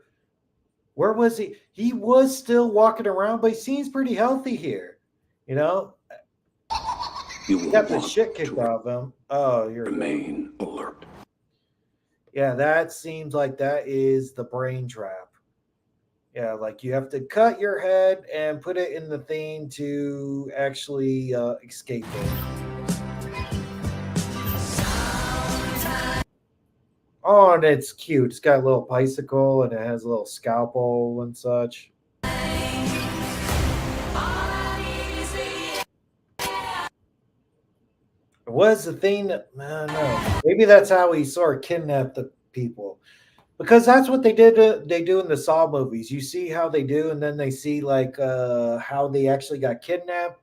where was he? He was still walking around, but he seems pretty healthy here. You know, you he will got the want shit kicked to out of him. Oh, you're remain alert. yeah. That seems like that is the brain trap. Yeah, like you have to cut your head and put it in the thing to actually escape it. Oh, and it's cute. It's got a little bicycle and it has a little scalpel and such. Was the thing that no, maybe that's how he sort of kidnapped the people, because that's what they did. They do in the Saw movies. You see how they do, and then they see like how they actually got kidnapped.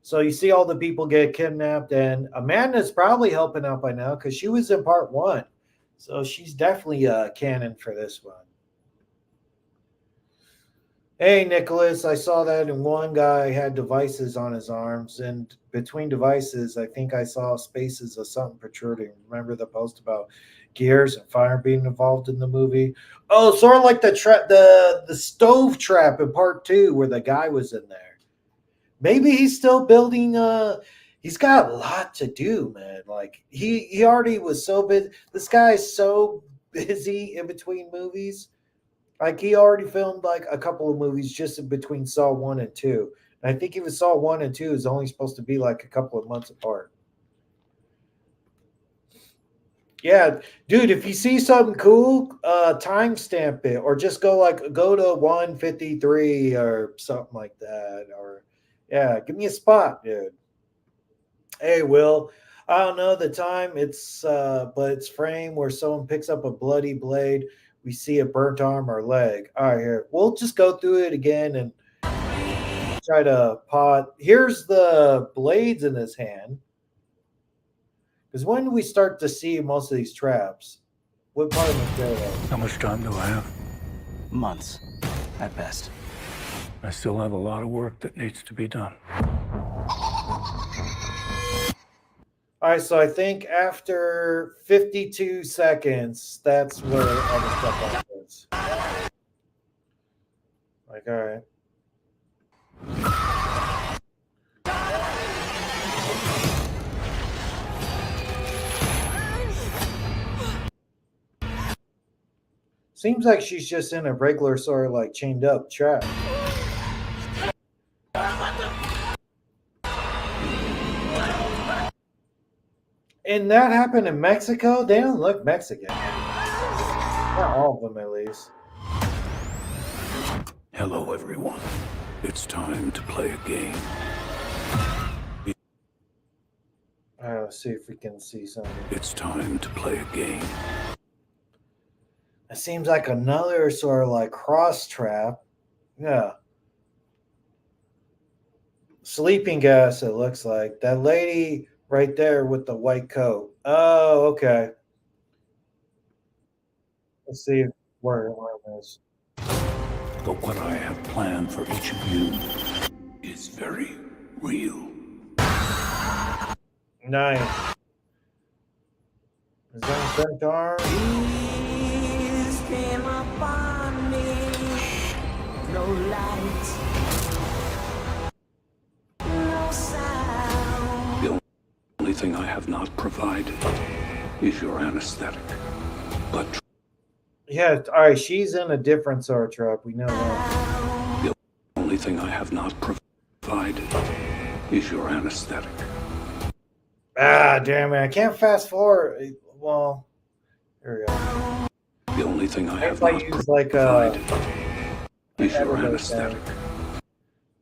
So you see all the people get kidnapped, and Amanda's probably helping out by now because she was in part 1, so she's definitely canon for this one. Hey, Nicholas, I saw that, and one guy had devices on his arms, and between devices, I think I saw spaces of something protruding. Remember the post about gears and fire being involved in the movie? Oh, sort of like the stove trap in part 2 where the guy was in there. Maybe he's still building. He's got a lot to do, man. Like he already was so busy. This guy is so busy in between movies. Like he already filmed like a couple of movies just in between Saw 1 and 2. And I think even Saw 1 and 2 is only supposed to be like a couple of months apart. Yeah, dude, if you see something cool, timestamp it or just go to 153 or something like that. Or yeah, give me a spot, dude. Hey, Will. I don't know the time. It's but it's frame where someone picks up a bloody blade. We see a burnt arm or leg. All right, here. We'll just go through it again and try to pot. Here's the blades in his hand. Because when do we start to see most of these traps? What part of the trailer? How much time do I have? Months, at best. I still have a lot of work that needs to be done. All right, so I think after 52 seconds, that's where all the stuff is. Like, all right. Seems like she's just in a regular sort of like chained up trap. And that happened in Mexico? They don't look Mexican. Not all of them, at least. Hello, everyone. It's time to play a game. Let's see if we can see something. It's time to play a game. It seems like another sort of like cross trap. Yeah. Sleeping gas, it looks like. That lady right there with the white coat. Oh, okay. Let's see where it is. But what I have planned for each of you is very real. Nice. Is that a burnt arm? The only thing I have not provided is your anesthetic. But Yeah, all right, she's in a different Star Trek. We know that. the only thing I have not provided is your anesthetic. Ah, damn it. I can't fast forward. Well, here we go. The only thing I have If I not use like provided is your everybody's anesthetic.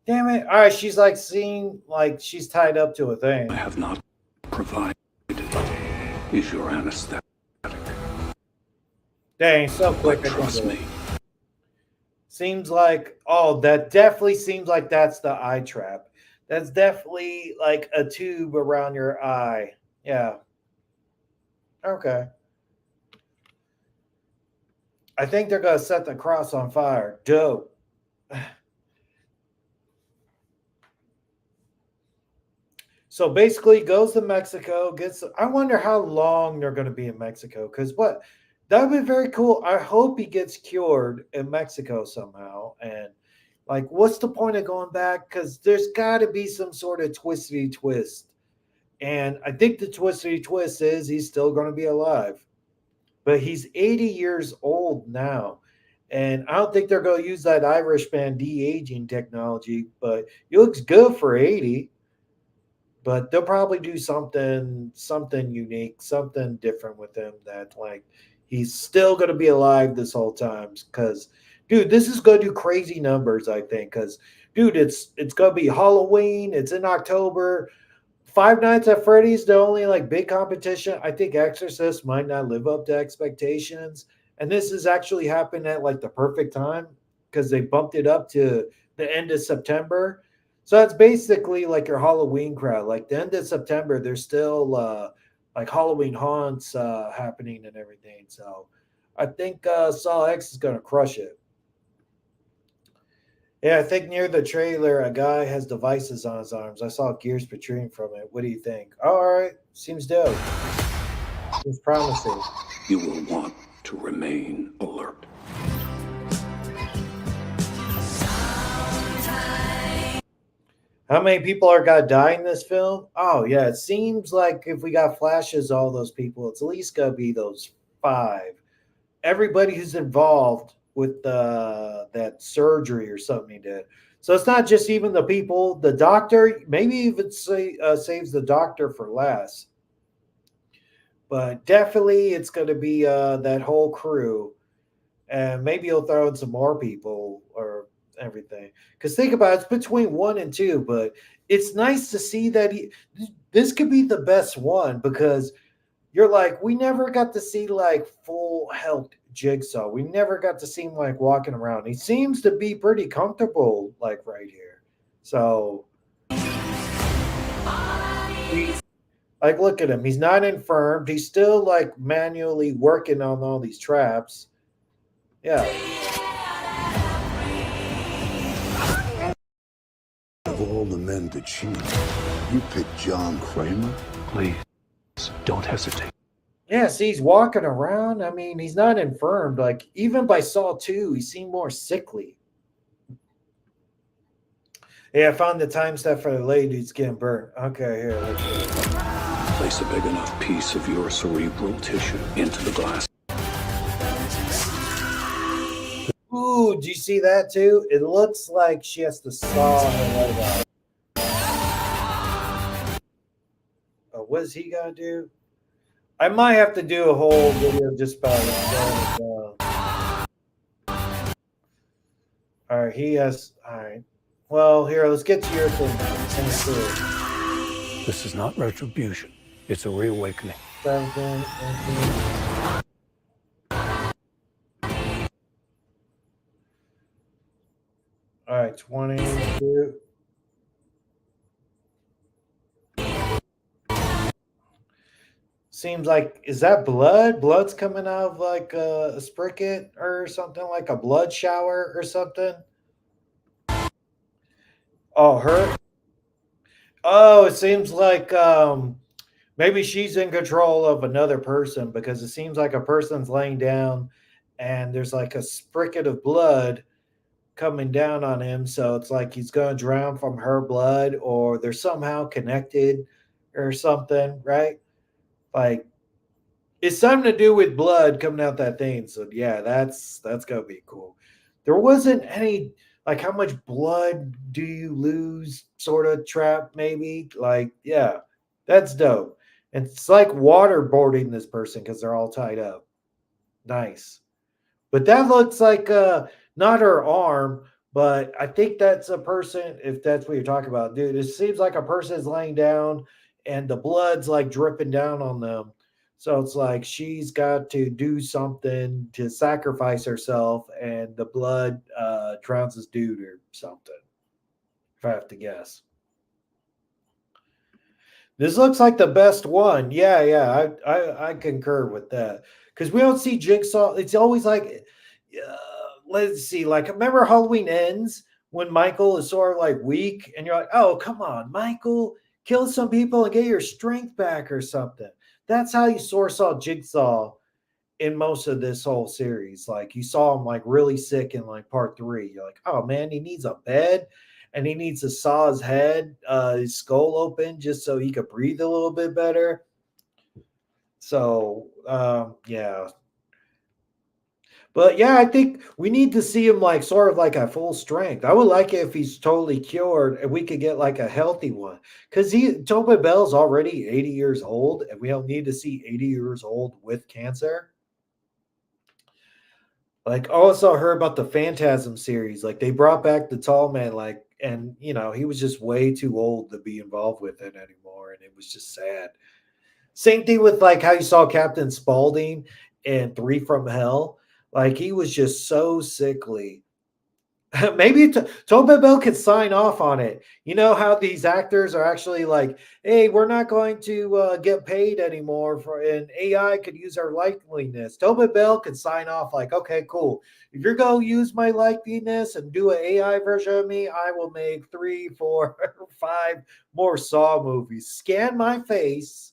Damn it. All right, she's like seeing like she's tied up to a thing. I have not provided is your anesthetic. Dang, so But quick. trust me, Seems like, oh, that definitely seems like that's the eye trap. That's definitely like a tube around your eye. Yeah. Okay. I think they're going to set the cross on fire. Dope. So basically, goes to Mexico, gets. I wonder how long they're going to be in Mexico. Because what? That would be very cool. I hope he gets cured in Mexico somehow. And like, what's the point of going back? Because there's got to be some sort of twisty twist. And I think the twisty twist is he's still going to be alive. But he's 80 years old now. And I don't think they're going to use that Irishman de-aging technology. But he looks good for 80. But they'll probably do something unique, something different with him that like he's still going to be alive this whole time. Because, dude, this is going to do crazy numbers, I think. Because, dude, it's going to be Halloween. It's in October. Five Nights at Freddy's, the only like big competition. I think Exorcist might not live up to expectations. And this has actually happened at like the perfect time because they bumped it up to the end of September. So that's basically like your Halloween crowd. Like the end of September, there's still like Halloween haunts happening and everything. So I think Saw X is going to crush it. Yeah, I think near the trailer, a guy has devices on his arms. I saw gears protruding from it. What do you think? All right, seems dope. Seems promising. you will want to remain alert. How many people are gonna die in this film? Oh yeah, it seems like if we got flashes, all those people, it's at least gonna be those 5. Everybody who's involved with that surgery or something he did. So it's not just even the people, the doctor. Maybe even saves the doctor for last. But definitely, it's gonna be that whole crew, and maybe he'll throw in some more people or everything. Because think about it, it's between 1 and 2, but it's nice to see that this could be the best one because you're like, we never got to see like full health Jigsaw. We never got to see him like walking around. He seems to be pretty comfortable like right here. So like look at him. He's not infirmed. He's still like manually working on all these traps. Yeah. Of all the men to cheat, you picked John Kramer? Please, don't hesitate. Yeah, see, he's walking around. I mean, he's not infirmed. Like, even by Saw 2, he seemed more sickly. Yeah, I found the time step for the lady who's getting burnt. Okay, here, let's see. Place a big enough piece of your cerebral tissue into the glass. Ooh, do you see that too? It looks like she has to saw her leg out. Oh, what is he gonna do? I might have to do a whole video just about it. All right, he has. All right. Well, here, let's get to your thing. This is not retribution. It's a reawakening. 17, 18. All right, 22. Seems like, is that blood? Blood's coming out of like a spricket or something, like a blood shower or something. Oh, her. Oh, it seems like maybe she's in control of another person because it seems like a person's laying down and there's like a spricket of blood coming down on him. So it's like he's going to drown from her blood, or they're somehow connected or something, right? Like it's something to do with blood coming out that thing. So yeah, that's gonna be cool. There wasn't any like how much blood do you lose sort of trap, maybe. Like, yeah, that's dope. And it's like waterboarding this person because they're all tied up. Nice. But that looks like not her arm, but I think that's a person, if that's what you're talking about, dude. It seems like a person is laying down and the blood's like dripping down on them. So it's like she's got to do something to sacrifice herself, and the blood drowns this dude or something. If I have to guess. This looks like the best one. Yeah, I concur with that. Because we don't see Jigsaw. It's always like, let's see, like, remember Halloween Ends when Michael is sort of like weak, and you're like, oh, come on, Michael, kill some people and get your strength back or something. That's how you sort of saw Jigsaw in most of this whole series. Like, you saw him like really sick in like part 3. You're like, oh man, he needs a bed and he needs to saw his head, his skull open just so he could breathe a little bit better. So, yeah. But yeah, I think we need to see him like sort of like at full strength. I would like it if he's totally cured and we could get like a healthy one. Because Tobin Bell's already 80 years old, and we don't need to see 80 years old with cancer. Like, also heard about the Phantasm series. Like, they brought back the tall man, like, and you know, he was just way too old to be involved with it anymore, and it was just sad. Same thing with like how you saw Captain Spaulding in 3 from Hell. Like, he was just so sickly. Maybe Tobin Bell could sign off on it. You know how these actors are actually like, hey, we're not going to get paid anymore and AI could use our likeliness. Tobin Bell could sign off like, okay, cool. If you're going to use my likeliness and do an AI version of me, I will make 3, 4, 5 more Saw movies. Scan my face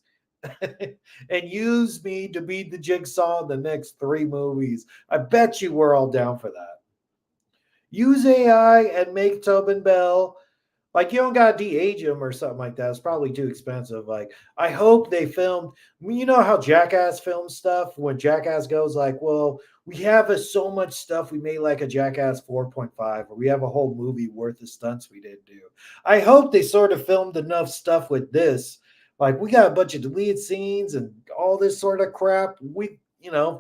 and use me to be the Jigsaw in the next 3 movies. I bet you we're all down for that. Use AI and make Tobin Bell. Like, you don't got to de-age him or something like that. It's probably too expensive. Like, I hope they filmed, you know how Jackass films stuff when Jackass goes like, well, we have so much stuff. We made like a Jackass 4.5, or we have a whole movie worth of stunts we didn't do. I hope they sort of filmed enough stuff with this. Like, we got a bunch of deleted scenes and all this sort of crap. We,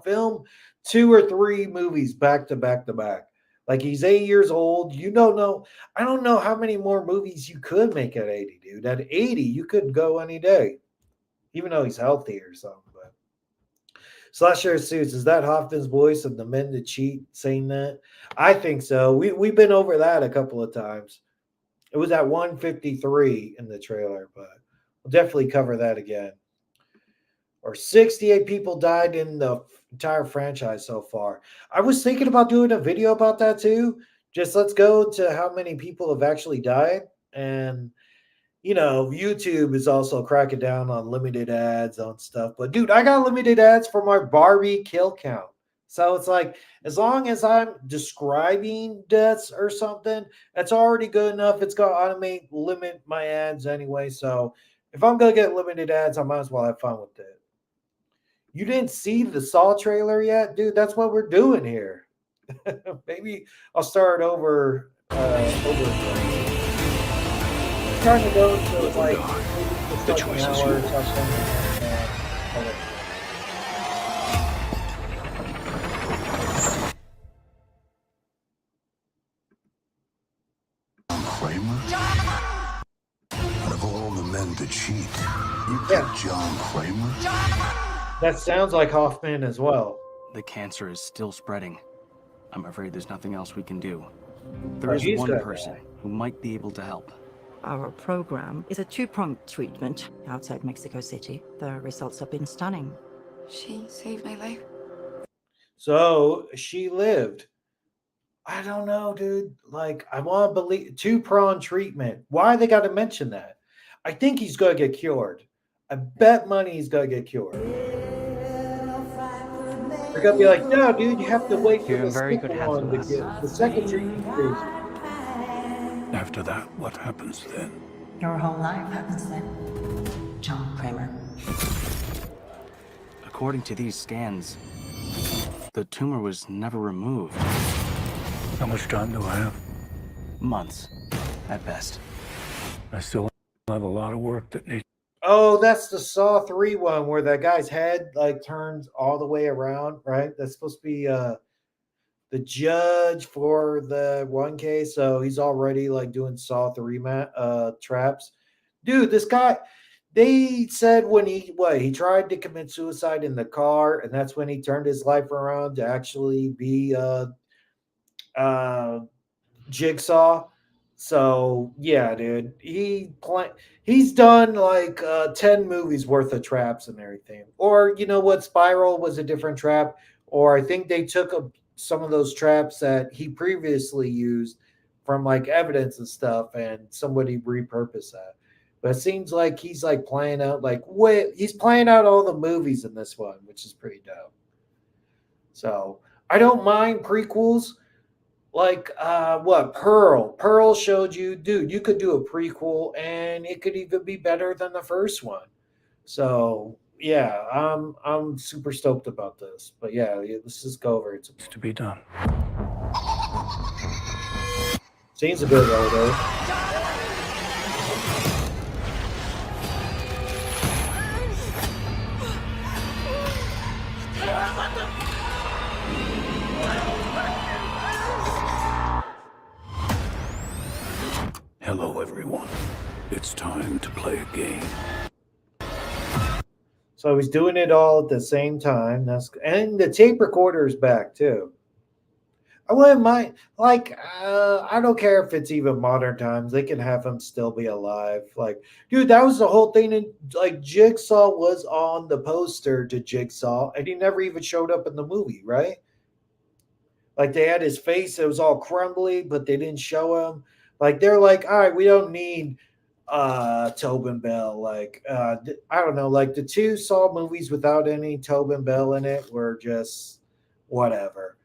film 2 or 3 movies back to back to back. Like, he's 80 years old. You don't know. I don't know how many more movies you could make at 80, dude. At 80, you could go any day, even though he's healthy or something. But Slasher Suits, is that Hoffman's voice of the men that cheat saying that? I think so. We've been over that a couple of times. It was at 153 in the trailer, but we'll definitely cover that again. Or 68 people died in the entire franchise so far. I was thinking about doing a video about that too. Just let's go to how many people have actually died. And, YouTube is also cracking down on limited ads on stuff. But, dude, I got limited ads for my Barbie kill count. So it's like, as long as I'm describing deaths or something, that's already good enough. It's going to limit my ads anyway. So if I'm going to get limited ads, I might as well have fun with it. You didn't see the Saw trailer yet? Dude, that's what we're doing here. Maybe I'll start over again. I'm trying to go to like The choice is yours. Kramer? Out of all the men to cheat, you picked John Kramer? That sounds like Hoffman as well. The cancer is still spreading. I'm afraid there's nothing else we can do. There is he's one got person that. who might be able to help. Our program is a 2-pronged treatment outside Mexico City. The results have been stunning. She saved my life. So she lived. I don't know, dude. Like, I want to believe 2-pronged treatment. Why they got to mention that? I think he's going to get cured. I bet money he's going to get cured. They're gonna be like, no, dude, you have to wait for You're the in very good second hands one with to us. get the second treatment phase. After that, what happens then? Your whole life happens then. John Kramer. According to these scans, the tumor was never removed. How much time do I have? Months, at best. I still have a lot of work that needs. Oh, that's the Saw 3 one where that guy's head like turns all the way around, right? That's supposed to be the judge for the one case. So he's already like doing Saw 3 traps. Dude, this guy, they said when he tried to commit suicide in the car, and that's when he turned his life around to actually be Jigsaw. So yeah, dude, he's done like 10 movies worth of traps and everything. Or you know what, Spiral was a different trap, or I think they took some of those traps that he previously used from like evidence and stuff, and somebody repurposed that. But it seems like he's like playing out he's playing out all the movies in this one, which is pretty dope. So I don't mind prequels. Like what Pearl showed you, dude, you could do a prequel and it could even be better than the first one. So yeah, I'm super stoked about this. But yeah, let's just go over it. to be done. Seems a bit older. Hello, everyone. It's time to play a game. So he's doing it all at the same time. And the tape recorder is back too. I wouldn't mind. Like, I don't care if it's even modern times. They can have him still be alive. Like, dude, that was the whole thing. Like, Jigsaw was on the poster to Jigsaw, and he never even showed up in the movie, right? Like, they had his face. It was all crumbly, but they didn't show him. Like, they're like, all right, we don't need Tobin Bell. Like, I don't know. Like, the two Saw movies without any Tobin Bell in it were just whatever.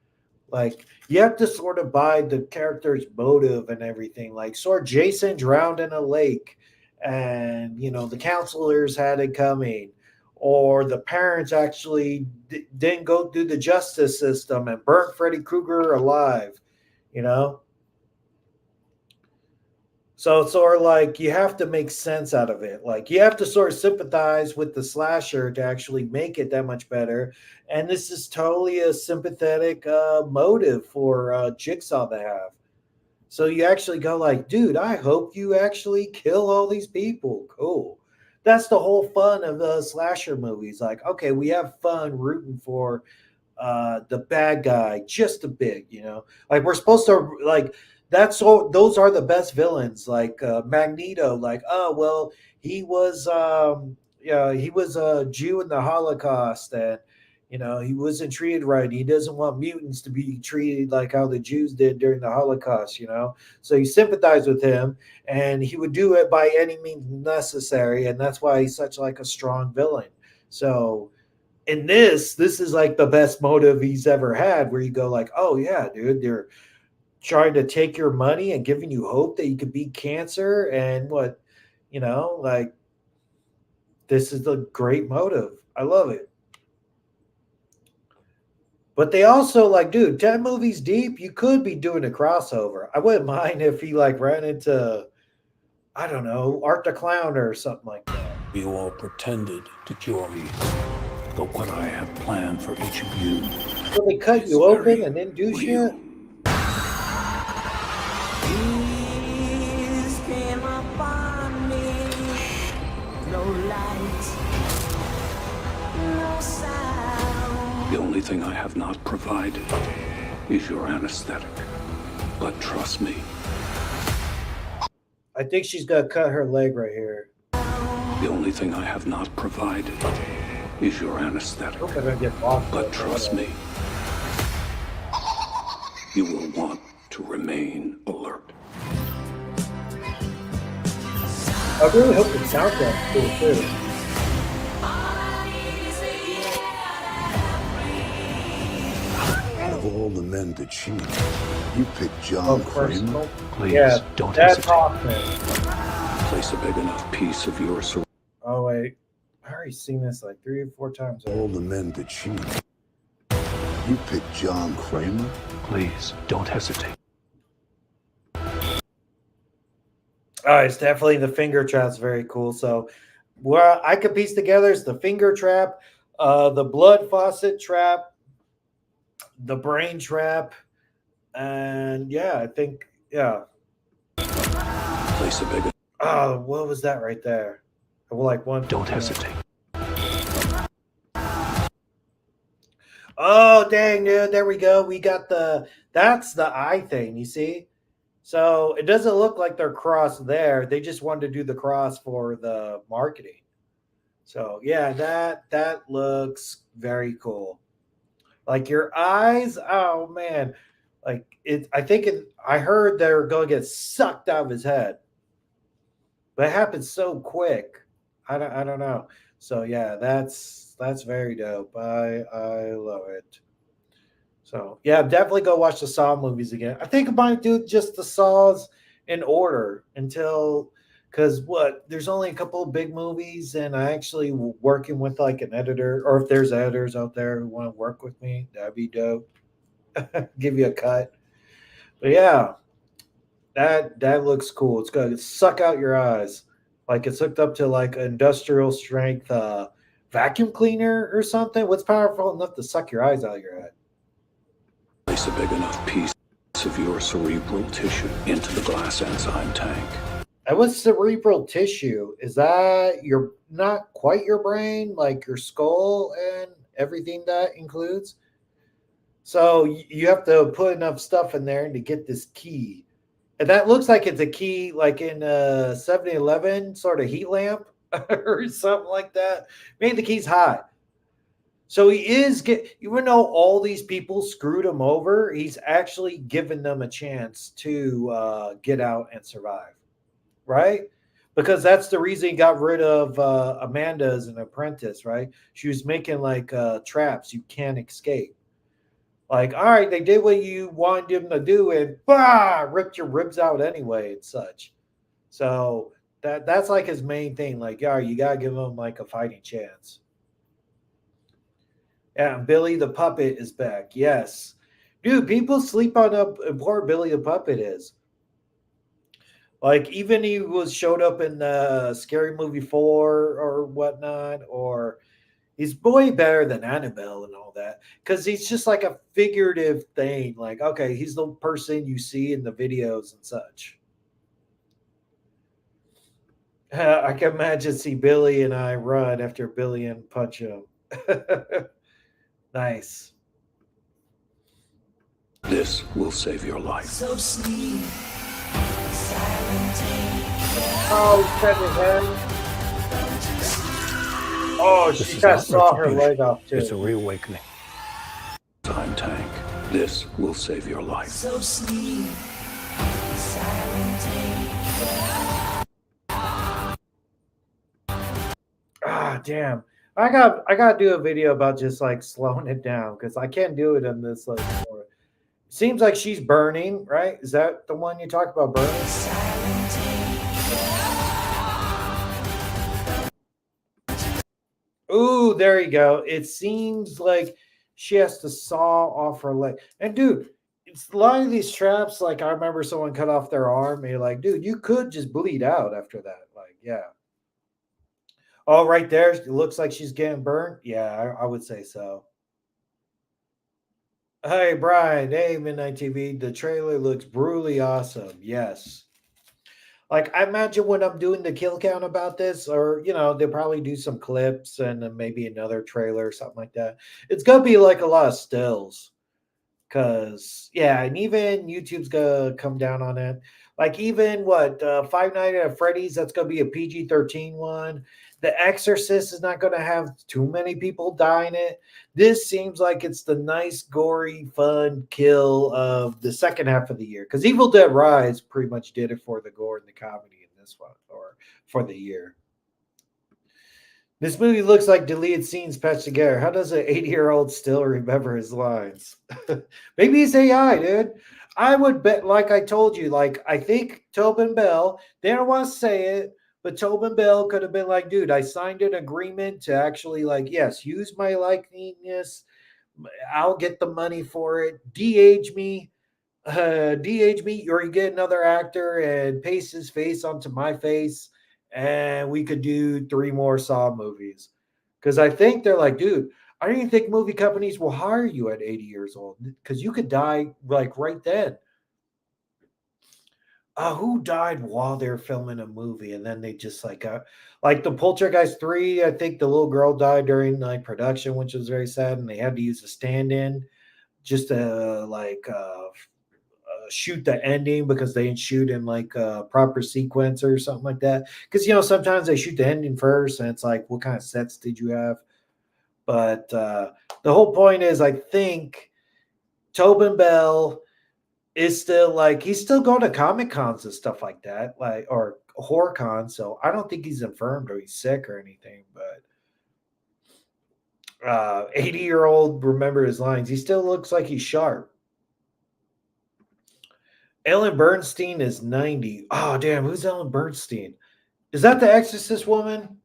Like, you have to sort of buy the character's motive and everything. Like, sort of Jason drowned in a lake and, you know, the counselors had it coming. Or the parents actually didn't go through the justice system and burnt Freddy Krueger alive, you know? So it's sort of like you have to make sense out of it. Like you have to sort of sympathize with the slasher to actually make it that much better. And this is totally a sympathetic motive for Jigsaw to have. So you actually go like, dude, I hope you actually kill all these people. Cool. That's the whole fun of the slasher movies. Like, okay, we have fun rooting for the bad guy just a bit, you know? Like we're supposed to like – those are the best villains, like Magneto. Like, oh well, he was a Jew in the Holocaust, and you know he wasn't treated right. He doesn't want mutants to be treated like how the Jews did during the Holocaust. You know, so you sympathize with him, and he would do it by any means necessary, and that's why he's such like a strong villain. So in this is like the best motive he's ever had, where you go like, oh yeah, dude, they're trying to take your money and giving you hope that you could beat cancer and what, you know, like this is the great motive. I love it. But they also like, dude, 10 movies deep, you could be doing a crossover. I wouldn't mind if he like ran into, I don't know, Art the Clown or something like that. You all pretended to cure me. But what I have planned for each of you. So they cut you open and then do shit? The only thing I have not provided is your anesthetic. But trust me. I think she's gonna cut her leg right here. The only thing I have not provided is your anesthetic. I'm gonna get lost. But trust me. You will want to remain alert. I really hope the soundtrack's cool too. all the men to cheat. You pick Oh, John first, Kramer. Please yeah, don't that's hesitate. Hoffman. Place a big enough piece of your cerebral Oh wait, I already seen this like 3 or 4 times. All the men to cheat. You pick John Kramer. Please don't hesitate. It's definitely the finger trap's very cool. So, what I could piece together is the finger trap, the blood faucet trap, the brain trap, and yeah, I think Place a big Oh, what was that right there? Well, like one. Don't hesitate. Oh, dang, dude. There we go. We got that's the eye thing, you see? So it doesn't look like they're crossed there. They just wanted to do the cross for the marketing. So yeah, that looks very cool. Like your eyes, oh man. Like I heard they're gonna get sucked out of his head. But it happened so quick. I don't know. So yeah, that's very dope. I love it. So yeah, definitely go watch the Saw movies again. I think I might do just the Saws in order until because there's only a couple of big movies, and I actually working with like an editor, or if there's editors out there who want to work with me, that'd be dope. Give you a cut. But yeah, that looks cool. It's gonna suck out your eyes. Like it's hooked up to like industrial strength vacuum cleaner or something. What's powerful enough to suck your eyes out of your head? Place a big enough piece of your cerebral tissue into the glass enzyme tank. And what's cerebral tissue? Is that your not quite your brain, like your skull and everything that includes? So you have to put enough stuff in there to get this key. And that looks like it's a key like in a 7-Eleven sort of heat lamp or something like that. Maybe the key's hot. So he is even though all these people screwed him over, he's actually given them a chance to get out and survive, right? Because that's the reason he got rid of Amanda as an apprentice, right? She was making like traps you can't escape. Like, all right, they did what you wanted them to do, and ripped your ribs out anyway and such. So that's like his main thing. Like, yeah, you gotta give him like a fighting chance. Yeah, Billy the Puppet is back. Yes. Dude, people sleep on how important Billy the Puppet is. Like, even he showed up in Scary Movie 4 or whatnot, or he's way better than Annabelle and all that. Because he's just like a figurative thing. Like, okay, he's the person you see in the videos and such. I can imagine see Billy and I run after Billy and punch him. Nice. This will save your life. So sweet. Oh, he's cut his head. Oh, she got saw her leg off too. It's a reawakening. Enzyme tank. This will save your life. So sweet. Ah, damn. I got to do a video about just like slowing it down because I can't do it in this like more. Seems like she's burning, right? Is that the one you talk about burning? Ooh, there you go. It seems like she has to saw off her leg. And dude, it's a lot of these traps. Like I remember someone cut off their arm. And you're like, dude, you could just bleed out after that. Like, yeah. Oh, right there. It looks like she's getting burnt. Yeah, I would say so. Hey, Brian. Hey, Midnight TV. The trailer looks brutally awesome. Yes. Like, I imagine when I'm doing the kill count about this, or, they'll probably do some clips and then maybe another trailer or something like that. It's going to be like a lot of stills. Because, yeah, and even YouTube's going to come down on it. Like, even Five Nights at Freddy's, that's going to be a PG-13 one. The Exorcist is not going to have too many people die in it. This seems like it's the nice, gory, fun kill of the second half of the year. Because Evil Dead Rise pretty much did it for the gore and the comedy in this one, or for the year. This movie looks like deleted scenes patched together. How does an 80-year-old still remember his lines? Maybe he's AI, dude. I would bet, like I told you, like I think Tobin Bell, they don't want to say it, but Tobin Bell could have been like, dude, I signed an agreement to actually, like, yes, use my likeness. I'll get the money for it. DH me. DH me, or you get another actor and paste his face onto my face, and we could do 3 more Saw movies. Because I think they're like, dude, I don't even think movie companies will hire you at 80 years old because you could die like right then. Who died while they're filming a movie and then they just like the Poltergeist 3, I think the little girl died during like production, which was very sad, and they had to use a stand-in just to shoot the ending because they didn't shoot in like a proper sequence or something like that. Because sometimes they shoot the ending first, and it's like, what kind of sets did you have? But the whole point is, I think Tobin Bell is still like he's still going to Comic Cons and stuff like that, like or horror con. So I don't think he's infirmed or he's sick or anything. But 80-year-old remember his lines. He still looks like he's sharp. Ellen Bernstein is 90. Oh, damn. Who's Ellen Bernstein? Is that the Exorcist woman?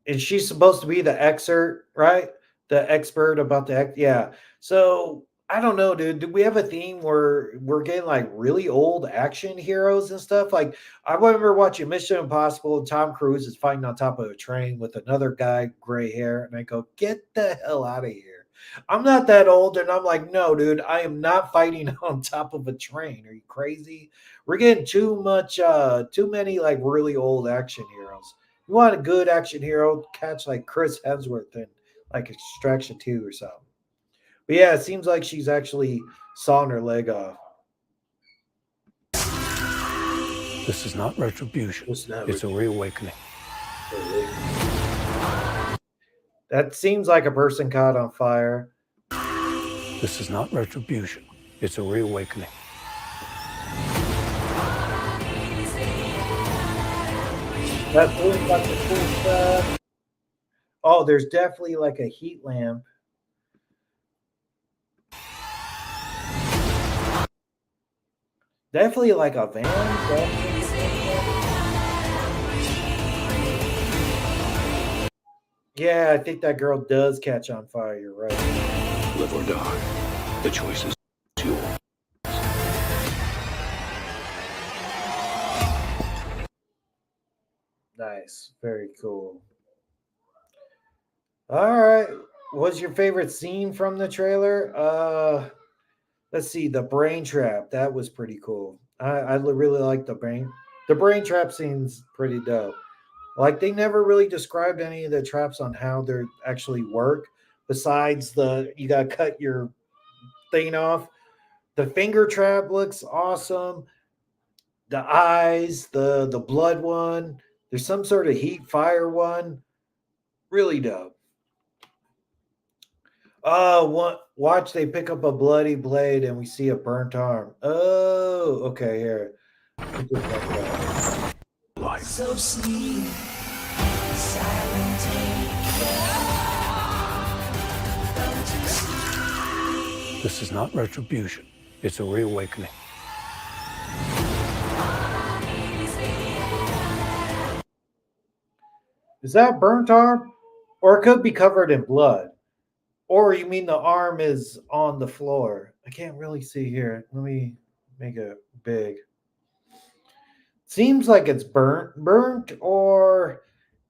And she's supposed to be the expert, right? The expert about yeah. So I don't know, dude. Do we have a theme where we're getting like really old action heroes and stuff? Like I remember watching Mission Impossible and Tom Cruise is fighting on top of a train with another guy, gray hair, and I go, get the hell out of here. I'm not that old, and I'm like, no, dude, I am not fighting on top of a train. Are you crazy? We're getting too many like really old action heroes. You want a good action hero, catch like Chris Hemsworth in like Extraction 2 or something. But yeah, it seems like she's actually sawing her leg off. This is not retribution. It's a reawakening. That seems like a person caught on fire. This is not retribution. It's a reawakening. That's really like the cool stuff. Oh, there's definitely like a heat lamp. Definitely like a van. Yeah, I think that girl does catch on fire. You're right. Live or die. The choice is yours. Nice. Very cool. All right. What's your favorite scene from the trailer? Let's see. The brain trap. That was pretty cool. I really like the brain trap scene's pretty dope. Like they never really described any of the traps on how they actually work. Besides you gotta cut your thing off. The finger trap looks awesome. The eyes, the blood one. There's some sort of heat fire one. Really dope. Watch, they pick up a bloody blade and we see a burnt arm. Oh, okay, here. Life. So sleep, silent This is not retribution. It's a reawakening. Is that burnt arm? Or it could be covered in blood. Or you mean the arm is on the floor? I can't really see here. Let me make it big. Seems like it's burnt, or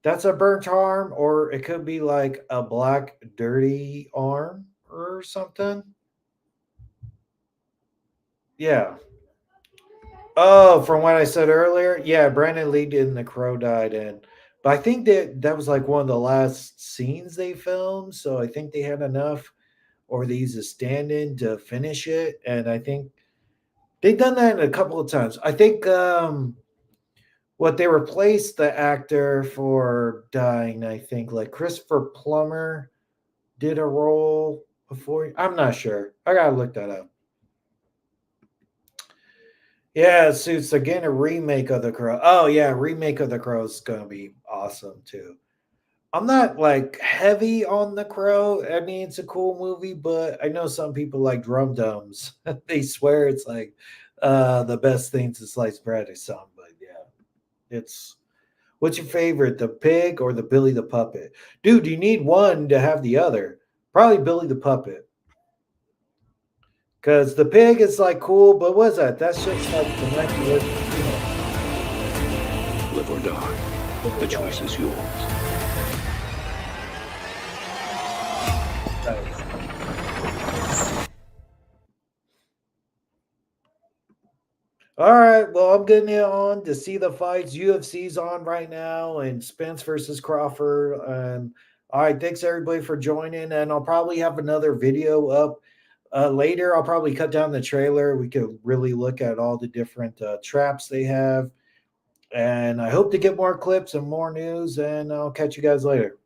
that's a burnt arm, or it could be like a black dirty arm or something. Yeah. Oh, from what I said earlier, yeah, Brandon Lee in The Crow died in. But I think that was like one of the last scenes they filmed, so I think they had enough, or they used a stand-in to finish it, and I think they've done that a couple of times. I think what they replaced the actor for dying, I think like Christopher Plummer did a role before. I'm not sure. I gotta look that up. Yeah, Suits again, a remake of The Crow. Oh yeah, remake of The Crow is gonna be awesome too. I'm not like heavy on The Crow. I mean, it's a cool movie, but I know some people like Drum Dums. They swear it's like the best thing to sliced bread or something. But yeah, it's what's your favorite, the pig or the Billy the Puppet? Dude, you need one to have the other. Probably Billy the Puppet. Because the pig is like cool, but what's that? That's just like the 19 Live or die. The choice is yours. All right, well, I'm getting it on to see the fights. UFC's on right now, and Spence versus Crawford. All right, thanks everybody for joining, and I'll probably have another video up later. I'll probably cut down the trailer. We could really look at all the different traps they have, and I hope to get more clips and more news. And I'll catch you guys later.